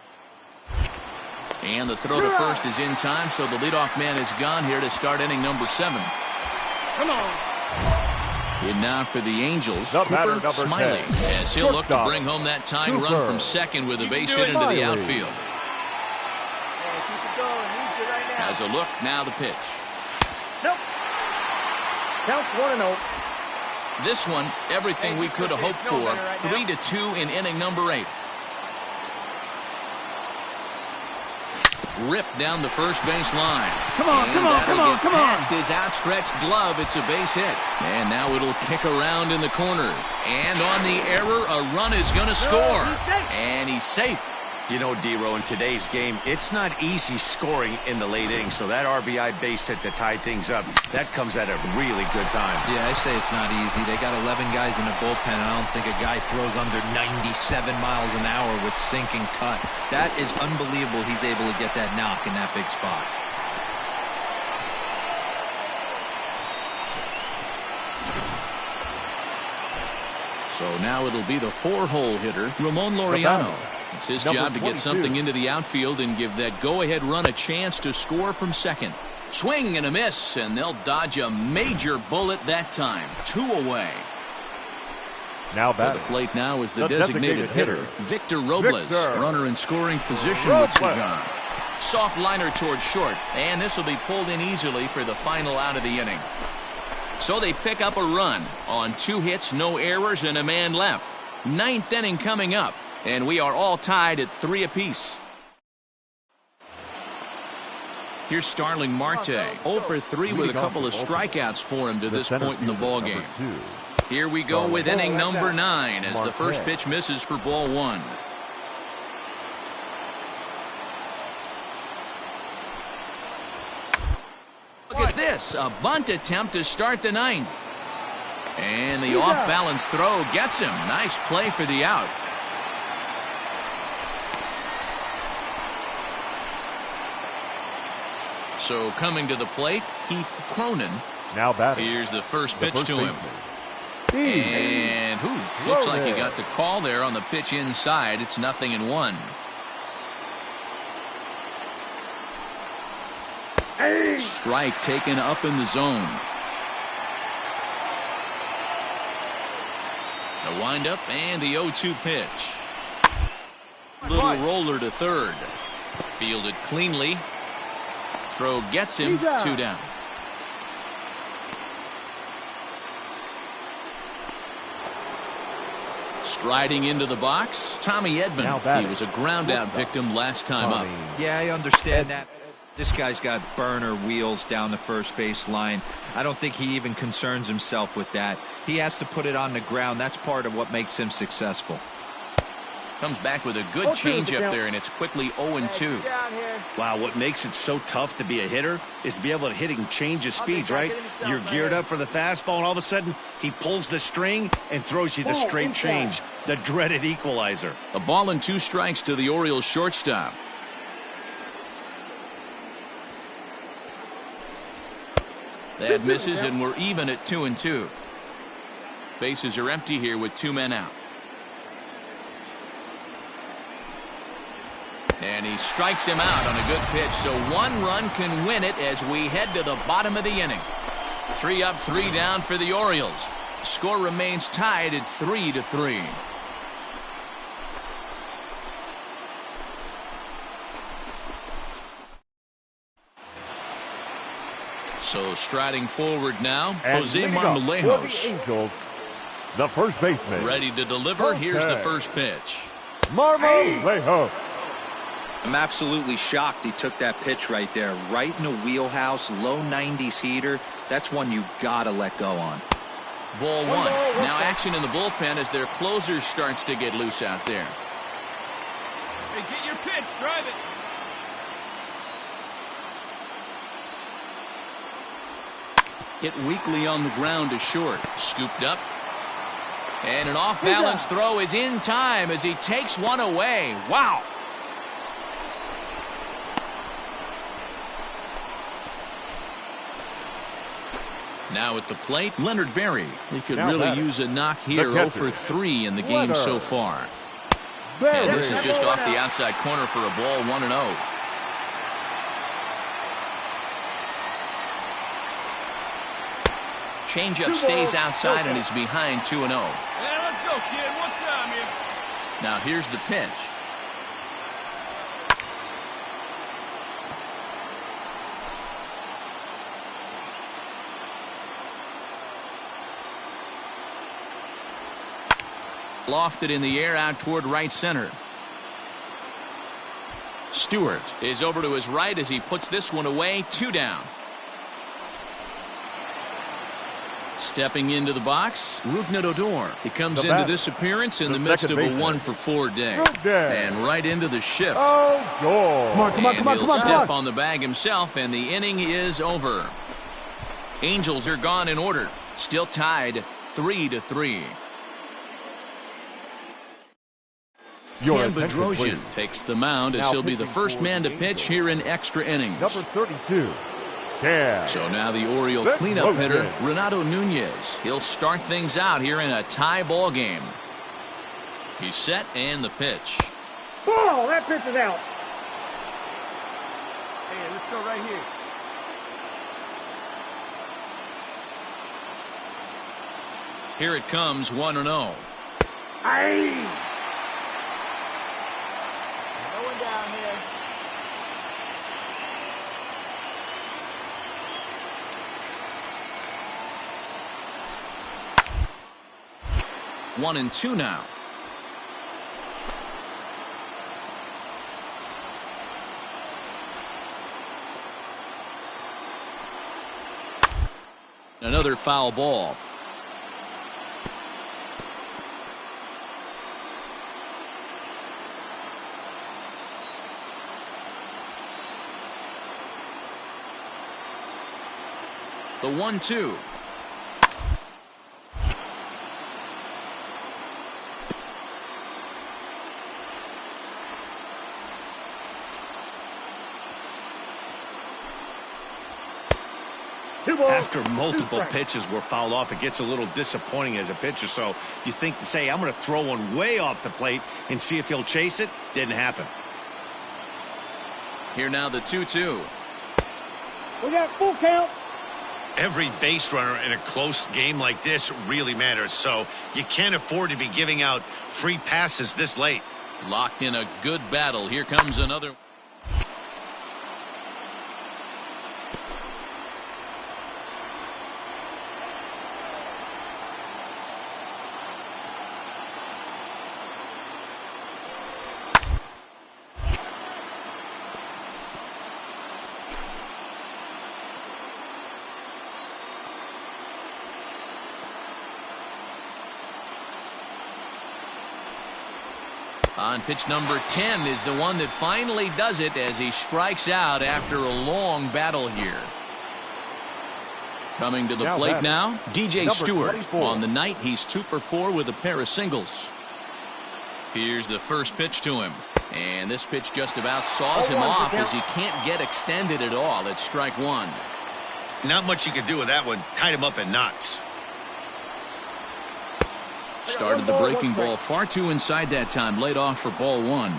And the throw to first is in time, so the leadoff man is gone here to start inning number 7. Come on. In now for the Angels, The batter, Cooper number Smiley, 10. as he'll look to bring home that tying run from second with a base hit into the outfield. Hey, keep it going. Needs it right now. Has a look, now the pitch. Nope. Counts 1-0. This one, everything we could have hoped for. 3-2 in inning number 8. Ripped down the first base line. Come on, come on, come on, come on. Past his outstretched glove, it's a base hit. And now it'll kick around in the corner. And on the error, a run is going to score. And he's safe. You know, D-Row, in today's game, it's not easy scoring in the late innings, so that RBI base hit to tie things up, that comes at a really good time. Yeah, I say it's not easy. They got 11 guys in the bullpen, and I don't think a guy throws under 97 miles an hour with sink and cut. That is unbelievable he's able to get that knock in that big spot. So now it'll be the 4-hole hitter, Ramon Laureano. It's his job to get something into the outfield and give that go-ahead run a chance to score from second. Swing and a miss, and they'll dodge a major bullet that time. 2 away. Now For the plate now is the designated hitter, Victor Robles. Runner in scoring position with Sagan. Soft liner towards short, and this will be pulled in easily for the final out of the inning. So they pick up a run on 2 hits, no errors, and a man left. 9th inning coming up. And we are all tied at 3 apiece. Here's Starling Marte, 0 for 3 with a couple of strikeouts for him to this point in the ballgame. Here we go with inning number 9 as the first pitch misses for ball 1. Look at this, a bunt attempt to start the 9th. And the off-balance throw gets him. Nice play for the out. So coming to the plate, Heath Cronin. Now batting. Here's the first pitch to him. And looks like he got the call there on the pitch inside. It's 0-1. Strike taken up in the zone. The windup and the 0-2 pitch. Little roller to third. Fielded cleanly. Throw gets him 2 down. Striding into the box, Tommy Edman. He was a ground out victim last time up. Yeah, I understand that. This guy's got burner wheels down the first base line. I don't think he even concerns himself with that. He has to put it on the ground. That's part of what makes him successful. Comes back with a good changeup there, and it's quickly 0-2. Wow, what makes it so tough to be a hitter is to be able to hit and change his speeds, right? You're geared up for the fastball, and all of a sudden, he pulls the string and throws you the straight change, the dreaded equalizer. A ball and 2 strikes to the Orioles shortstop. That misses, and we're even at 2-2. Bases are empty here with 2 men out. And he strikes him out on a good pitch, so 1 run can win it as we head to the bottom of the inning. 3 up, 3 down for the Orioles. Score remains tied at 3-3. So striding forward now, And Jose leading up for Marmolejos. the Angels, the first baseman. Ready to deliver. Here's the first pitch. Marmolejos. I'm absolutely shocked he took that pitch right there. Right in the wheelhouse, low 90s heater. That's one you gotta let go on. Ball 1. Now action in the bullpen as their closer starts to get loose out there. Hey, get your pitch. Drive it. Hit weakly on the ground to short. Scooped up. And an off-balance throw is in time as he takes one away. Wow. Now at the plate, Leonard Berry. He could really use a knock here. 0 for 3 in the game so far. And this is just off the outside corner for a ball, 1-0. Changeup stays outside and is behind 2-0. Hey, let's go, kid. One time here. Now here's the pitch. Lofted in the air out toward right center. Stewart is over to his right as he puts this one away. 2 down. Stepping into the box, Rougned Odor. He comes into this appearance in the midst of a 1 for 4 day. And right into the shift. And he'll step on the bag himself, and the inning is over. Angels are gone in order. Still tied 3-3. Cam Bedrosian takes the mound as he'll be the first man to pitch here in extra innings. Number 32. So now the Oriole cleanup hitter, Renato Nunez. He'll start things out here in a tie ball game. He's set and the pitch. Ball, that pitch is out. Hey, let's go right here. Here it comes, 1-0. Aye. Going down here. One and 2 now. Another foul ball. The 1-2. After multiple pitches were fouled off, it gets a little disappointing as a pitcher. So you think, say, I'm going to throw one way off the plate and see if he'll chase it. Didn't happen. Here now the 2-2. We got full count. Every base runner in a close game like this really matters. So you can't afford to be giving out free passes this late. Locked in a good battle. Here comes another. On pitch number 10 is the one that finally does it as he strikes out after a long battle here. Coming to the plate now, DJ Stewart. 24. On the night, he's 2 for 4 with a pair of singles. Here's the first pitch to him. And this pitch just about saws him off as he can't get extended at all. It's strike one. Not much you can do with that one. Tied him up in knots. Started the breaking ball far too inside that time. Laid off for ball one.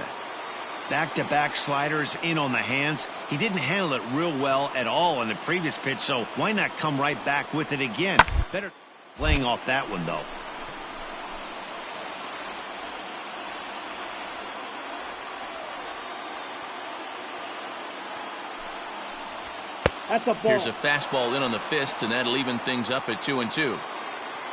Back-to-back sliders in on the hands. He didn't handle it real well at all on the previous pitch, so why not come right back with it again? Better laying off that one, though. That's a ball. Here's a fastball in on the fists, and that'll even things up at 2-2.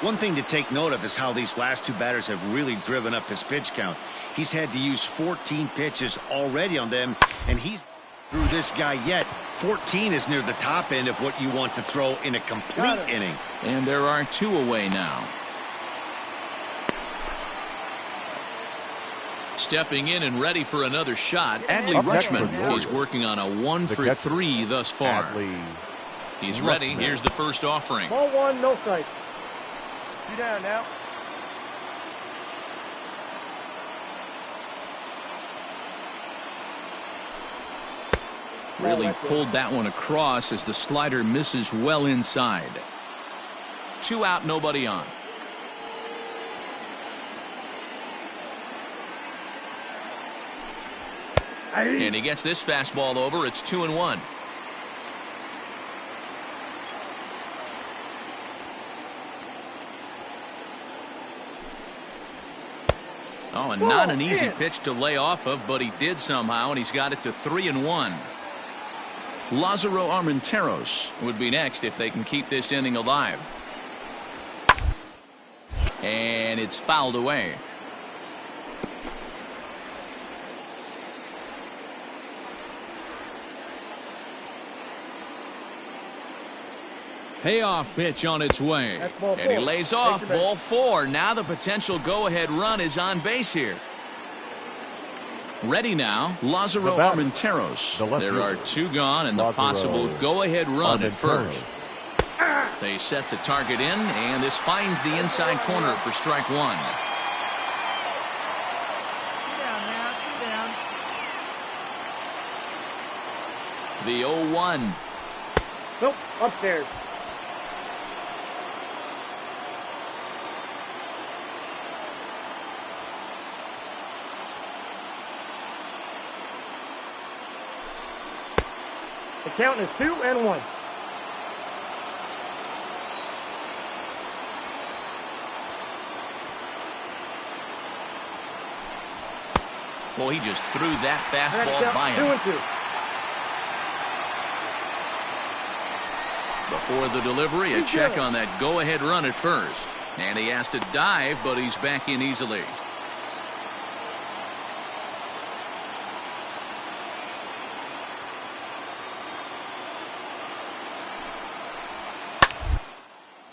One thing to take note of is how these last two batters have really driven up his pitch count. He's had to use 14 pitches already on them, and he's through this guy yet. 14 is near the top end of what you want to throw in a complete inning. And there are 2 away now. Stepping in and ready for another shot, Adley Rutschman. He's working on a 1 for 3 thus far. He's ready. Here's the first offering. Ball one, no strike. 2 down now. Really pulled that one across as the slider misses well inside. 2 out, nobody on. And he gets this fastball over. It's 2-1. Oh, and not an easy pitch to lay off of, but he did somehow, and he's got it to 3-1. Lázaro Armenteros would be next if they can keep this inning alive. And it's fouled away. Payoff pitch on its way. And he lays off ball 4. Now the potential go-ahead run is on base here. Ready now, Lázaro Armenteros. There are 2 gone and the possible go-ahead run at first. They set the target in, and this finds the inside corner for strike 1. The 0-1. Nope, upstairs. The count is 2-1. Well, he just threw that fastball by him. 2-2. Before the delivery, a check on that go-ahead run at first. And he has to dive, but he's back in easily.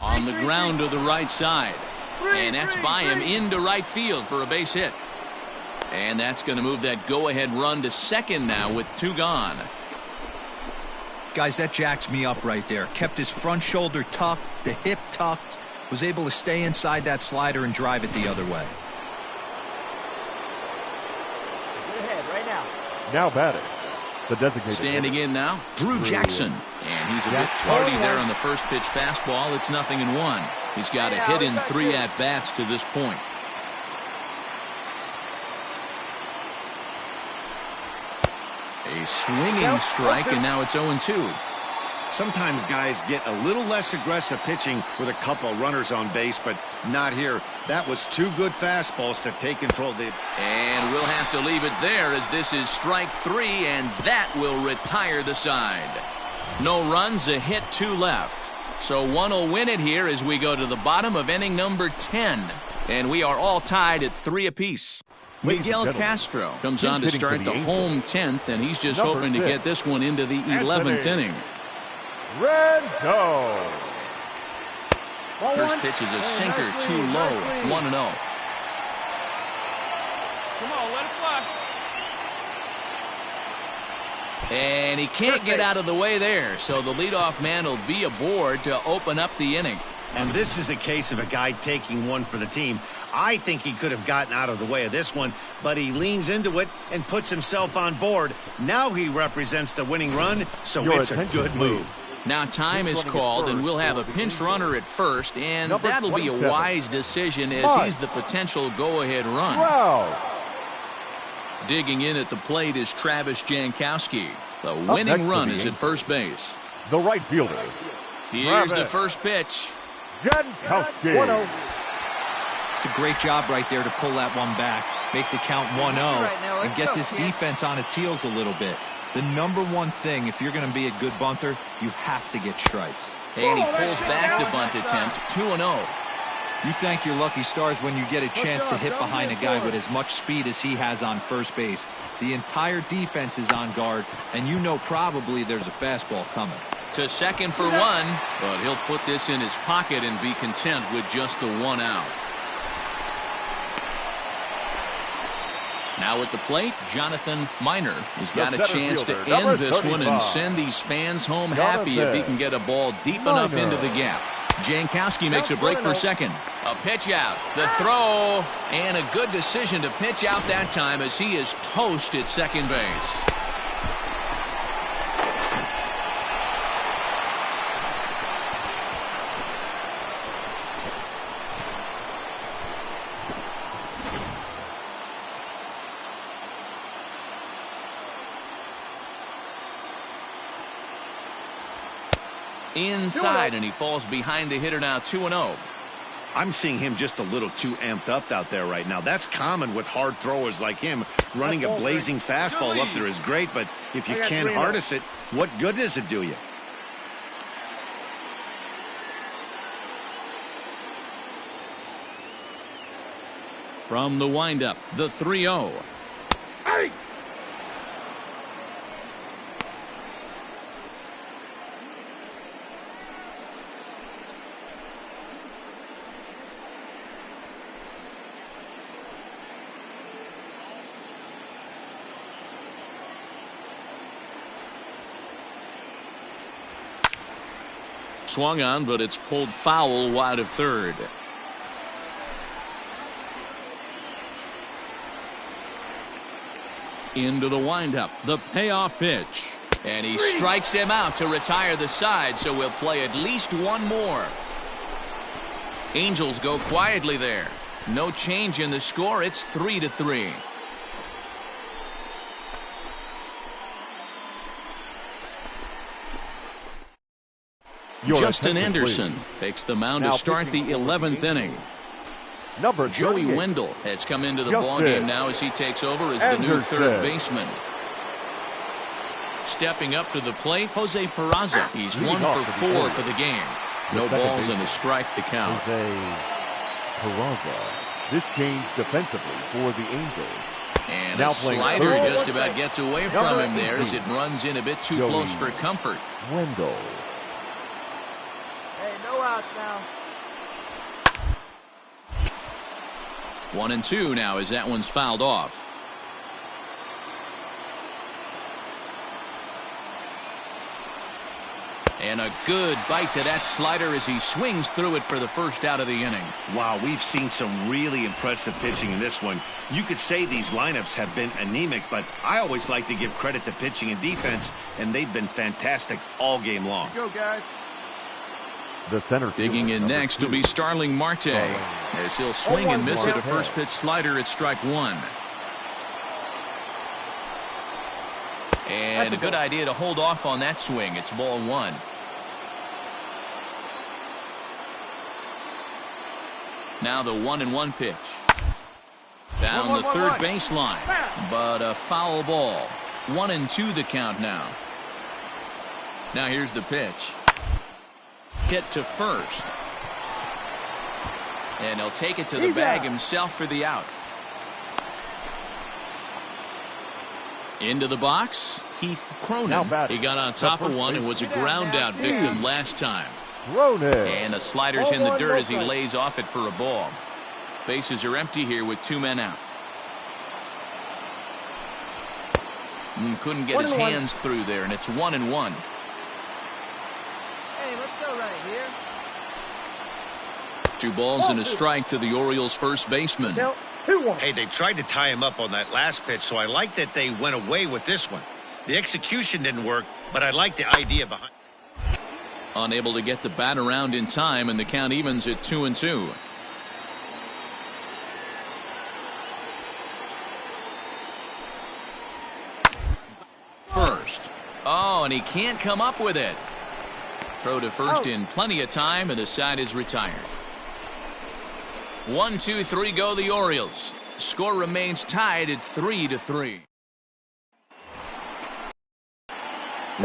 On the ground to the right side. And that's by him into right field for a base hit. And that's going to move that go-ahead run to second now with 2 gone. Guys, that jacks me up right there. Kept his front shoulder tucked, the hip tucked, was able to stay inside that slider and drive it the other way. Get ahead right now. Now batting, the designated standing in now, Drew Jackson. And he's a bit tardy there on the first pitch fastball. It's 0-1. He's got a hit in 3 at-bats to this point. A swinging strike, and now it's 0-2. Sometimes guys get a little less aggressive pitching with a couple of runners on base, but not here. That was 2 good fastballs to take control of it. And we'll have to leave it there as this is strike 3, and that will retire the side. No runs, a hit, 2 left. So one will win it here as we go to the bottom of inning number 10. And we are all tied at 3 apiece. Miguel Castro comes on to start the home 10th, and he's just hoping to get this one into the 11th inning. Rendo. First pitch is a sinker, too low, 1-0. Come on, let it fly. And he can't get out of the way there, so the leadoff man will be aboard to open up the inning. And this is a case of a guy taking one for the team. I think he could have gotten out of the way of this one, but he leans into it and puts himself on board. Now he represents the winning run, so it's a good move. Now time is called, and we'll have a pinch runner at first, and that'll be a wise decision as he's the potential go-ahead run. Wow. Digging in at the plate is Travis Jankowski. The winning run is at first base. The right fielder. Here's the first pitch. Jankowski. 1-0. It's a great job right there to pull that one back, make the count 1-0, and get this defense on its heels a little bit. The number one thing, if you're going to be a good bunter, you have to get stripes. And he pulls back the bunt attempt, 2-0. You thank your lucky stars when you get a chance to hit behind a guy with as much speed as he has on first base. The entire defense is on guard, and you know probably there's a fastball coming. To second for one, but he'll put this in his pocket and be content with just the one out. Now at the plate, Jonathan Minor has got a chance to end this one and send these fans home happy if he can get a ball deep enough into the gap. Jankowski makes a break for second. A pitch out, the throw, and a good decision to pitch out that time as he is toast at second base. Inside, and he falls behind the hitter now, 2-0. I'm seeing him just a little too amped up out there right now. That's common with hard throwers like him. Running a blazing fastball up there is great, but if you can't harness it, what good does it do you? From the windup, the 3-0. Hey! Swung on, but it's pulled foul wide of third. Into the windup, the payoff pitch. And he strikes him out to retire the side, so we'll play at least one more. Angels go quietly there. No change in the score. It's 3-3. Justin Anderson takes the mound to start the 11th inning. Joey Wendell has come into the ballgame now as he takes over as the new third baseman. Stepping up to the plate, Jose Peraza. He's 1 for 4 for the game. No balls and a strike to count. Jose Peraza. This change defensively for the Angels. And a slider just about gets away from him there as it runs in a bit too close for comfort. Wendell. Hey, no outs now. 1-2 now as that one's fouled off. And a good bite to that slider as he swings through it for the first out of the inning. Wow, we've seen some really impressive pitching in this one. You could say these lineups have been anemic, but I always like to give credit to pitching and defense, and they've been fantastic all game long. Go, guys. The center digging in next will be Starling Marte as he'll swing and miss at a first pitch slider at strike one. And a good idea to hold off on that swing. It's ball one. Now the 1-1 pitch. Down the third baseline, but a foul ball. 1-2 the count now. Now here's the pitch. Hit to first. And he'll take it to the bag himself for the out. Into the box, Heath Cronin. He got on top of one and was a ground out victim last time. And the slider's in the dirt as he lays off it for a ball. Bases are empty here with 2 men out. Couldn't get his hands through there, and it's 1-1. Hey, let's go right here. 2 balls and a strike to the Orioles' first baseman. Now, 2-1. Hey, they tried to tie him up on that last pitch, so I like that they went away with this one. The execution didn't work, but I like the idea behind. Unable to get the bat around in time, and the count evens at 2-2. First. Oh, and he can't come up with it. Throw to first in plenty of time, and the side is retired. 1, 2, 3 go the Orioles. Score remains tied at 3-3.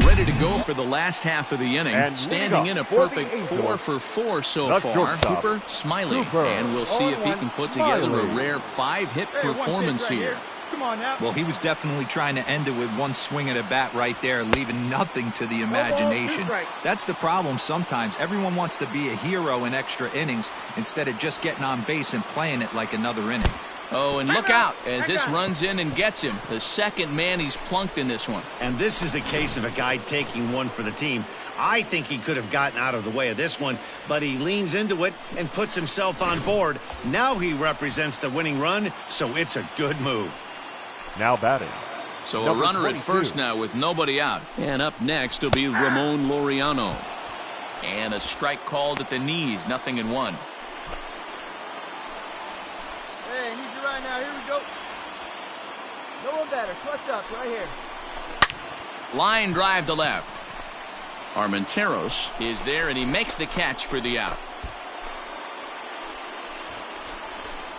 Ready to go for the last half of the inning. And standing in a perfect 4 for 4 so far. Cooper Smiley. And we'll see if he can put together a rare 5-hit performance here. Come on now. Well, he was definitely trying to end it with one swing at a bat right there, leaving nothing to the imagination. That's the problem sometimes. Everyone wants to be a hero in extra innings instead of just getting on base and playing it like another inning. Oh, and look out as this runs in and gets him. The second man he's plunked in this one. And this is a case of a guy taking one for the team. I think he could have gotten out of the way of this one, but he leans into it and puts himself on board. Now he represents the winning run, so it's a good move. Now batting. So a runner 22. At first now with nobody out. And up next will be Ramon Laureano. And a strike called at the knees, 0-1. Hey, need you right now. Here we go. No one better. Clutch up right here. Line drive to left. Armenteros is there, and he makes the catch for the out.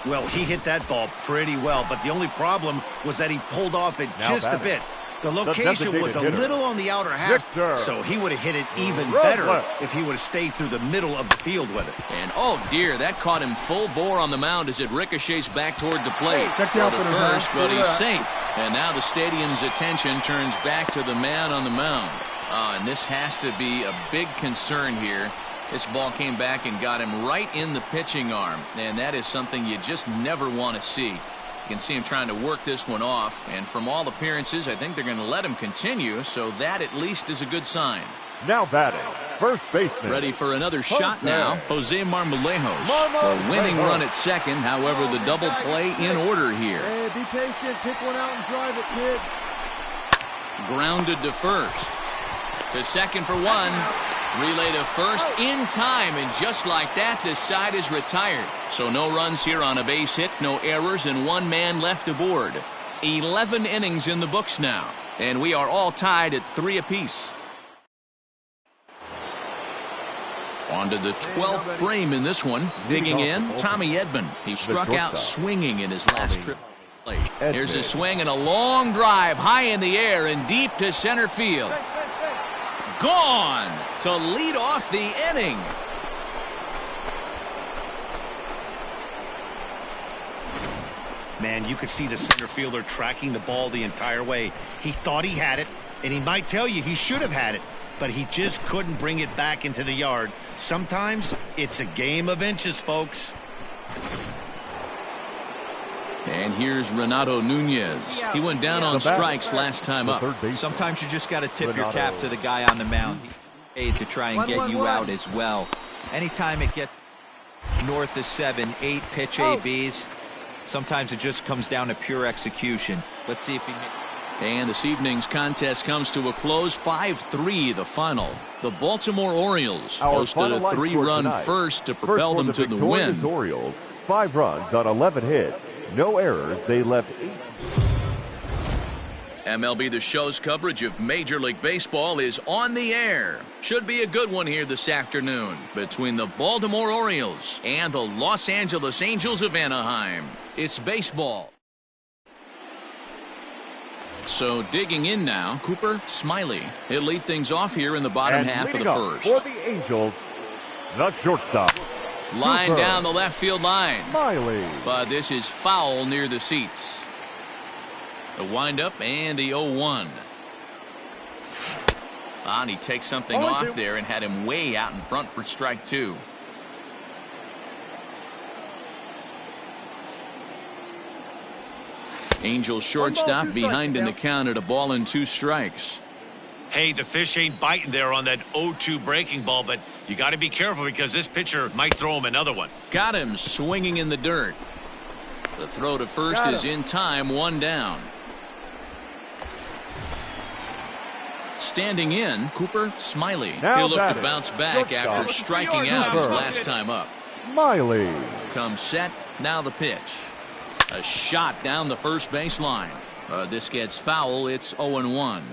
Well, he hit that ball pretty well, but the only problem was that he pulled off it just a bit. The location was a little on the outer half, so he would have hit it even better if he would have stayed through the middle of the field with it. And, oh, dear, that caught him full bore on the mound as it ricochets back toward the plate. For the first, but he's safe. And now the stadium's attention turns back to the man on the mound. And this has to be a big concern here. This ball came back and got him right in the pitching arm, and that is something you just never want to see. You can see him trying to work this one off, and from all appearances, I think they're going to let him continue, so that at least is a good sign. Now batting, first baseman. Ready for another shot now, Jose Marmolejos. A winning run at second, however, the double play in order here. Hey, be patient, pick one out and drive it, kid. Grounded to first. To second for one. Relay to first in time, and just like that, this side is retired. So no runs here on a base hit, no errors, and one man left aboard. 11 innings in the books now, and we are all tied at 3 apiece. On to the 12th frame in this one. Digging in, Tommy Edman. He struck out swinging in his last trip. Here's a swing and a long drive high in the air and deep to center field. Gone to lead off the inning. Man, you could see the center fielder tracking the ball the entire way. He thought he had it, and he might tell you he should have had it, but he just couldn't bring it back into the yard. Sometimes it's a game of inches, folks. And here's Renato Nunez. He went down on strikes last time up. Sometimes you just got to tip your cap to the guy on the mound. He's paid to try and get you out as well. Anytime it gets north of 7, 8 pitch ABs, sometimes it just comes down to pure execution. Let's see if he makes. And this evening's contest comes to a close, 5-3 the final. The Baltimore Orioles posted a 3-run first to propel them to the win. Orioles, 5 runs on 11 hits. No errors. They left 8. MLB The Show's coverage of Major League Baseball is on the air. Should be a good one here this afternoon between the Baltimore Orioles and the Los Angeles Angels of Anaheim. It's baseball. So digging in now, Cooper Smiley. He'll lead things off here in the bottom half of the first. For the Angels, the shortstop. Line down the left field line. Smiley. But this is foul near the seats. The windup and the 0-1. And he takes something off there and had him way out in front for strike 2. Angel shortstop behind in the count at 1-2 strikes. Hey, the fish ain't biting there on that 0-2 breaking ball, but you got to be careful because this pitcher might throw him another one. Got him swinging in the dirt. The throw to first is in time, 1 down. Standing in, Cooper Smiley. He'll look to bounce back after striking out his last time up. Smiley. Comes set, now the pitch. A shot down the first baseline. This gets foul, it's 0-1.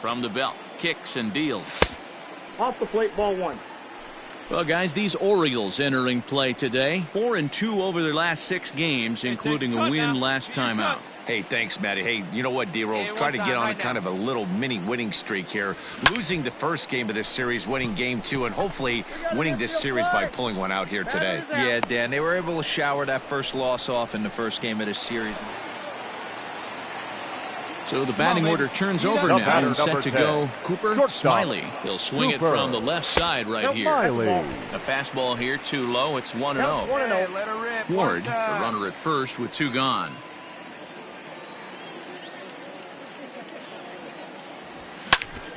From the belt, kicks and deals. Off the plate, ball 1. Well, guys, these Orioles entering play today. 4-2 over their last 6 games, including a win last time out. Hey, thanks, Matty. Hey, you know what, D-Roll? Try to get on kind of a little mini winning streak here. Losing the first game of this series, winning game 2, and hopefully winning this series by pulling one out here today. Yeah, Dan, they were able to shower that first loss off in the first game of this series. So the batting order turns over now and set to go. Cooper Smiley. He'll swing it from the left side right here. A fastball here too low. It's 1-0. Ward, the runner at first with 2 gone.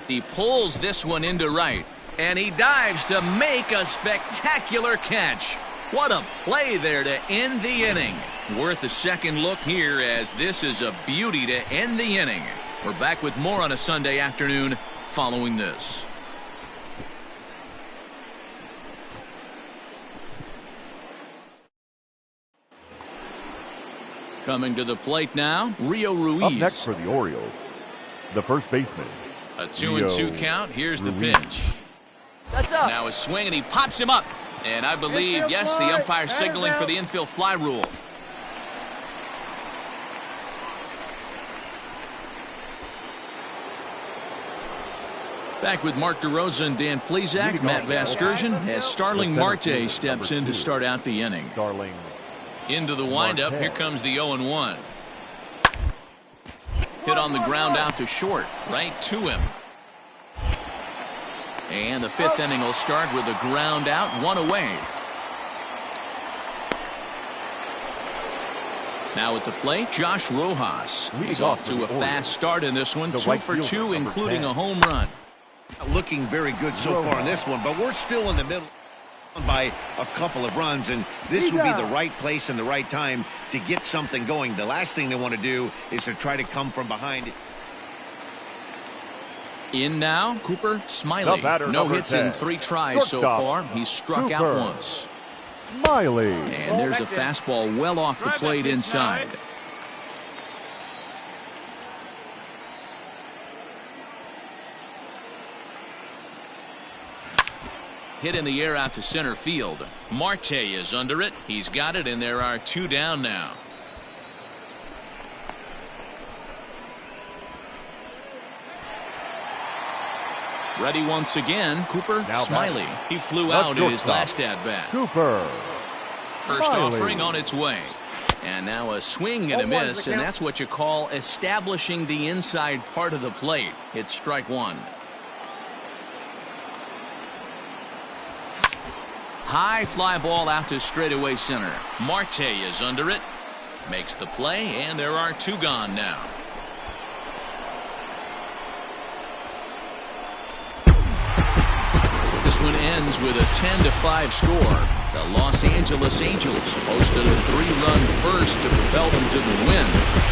He pulls this one into right, and he dives to make a spectacular catch. What a play there to end the inning. Worth a second look here, as this is a beauty to end the inning. We're back with more on a Sunday afternoon following this. Coming to the plate now, Rio Ruiz. Up next for the Orioles, the first baseman. A 2-2 count. Here's the pitch. That's up. Now a swing, and he pops him up. And I believe, yes, the umpire signaling for the infield fly rule. Back with Mark DeRosa and Dan Plesac. Matt Vasgersian as Starling Marte steps in to start out the inning. Into the windup. Here comes the 0-1. Hit on the ground out to short. Right to him. And the 5th inning will start with a ground out, 1 away. Now at the plate, Josh Rojas. He's off to a fast start in this one, 2 for 2, including a home run. Looking very good so far in this one, but we're still in the middle by a couple of runs, and this would be the right place and the right time to get something going. The last thing they want to do is to try to come from behind. In now, Cooper Smiley. No hits in 3 tries so far. He's struck out once. Smiley. And there's a fastball well off the plate inside. Hit in the air out to center field. Marte is under it. He's got it, and there are 2 down now. Ready once again, Cooper Smiley. He flew out in his last at-bat. Cooper First offering on its way. And now a swing and a miss, and that's what you call establishing the inside part of the plate. It's strike 1. High fly ball out to straightaway center. Marte is under it. Makes the play, and there are 2 gone now. This one ends with a 10-5 score. The Los Angeles Angels posted a 3-run first to propel them to the win.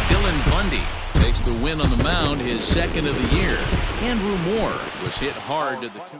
Dylan Bundy takes the win on the mound, his 2nd of the year. Andrew Moore was hit hard to the 2.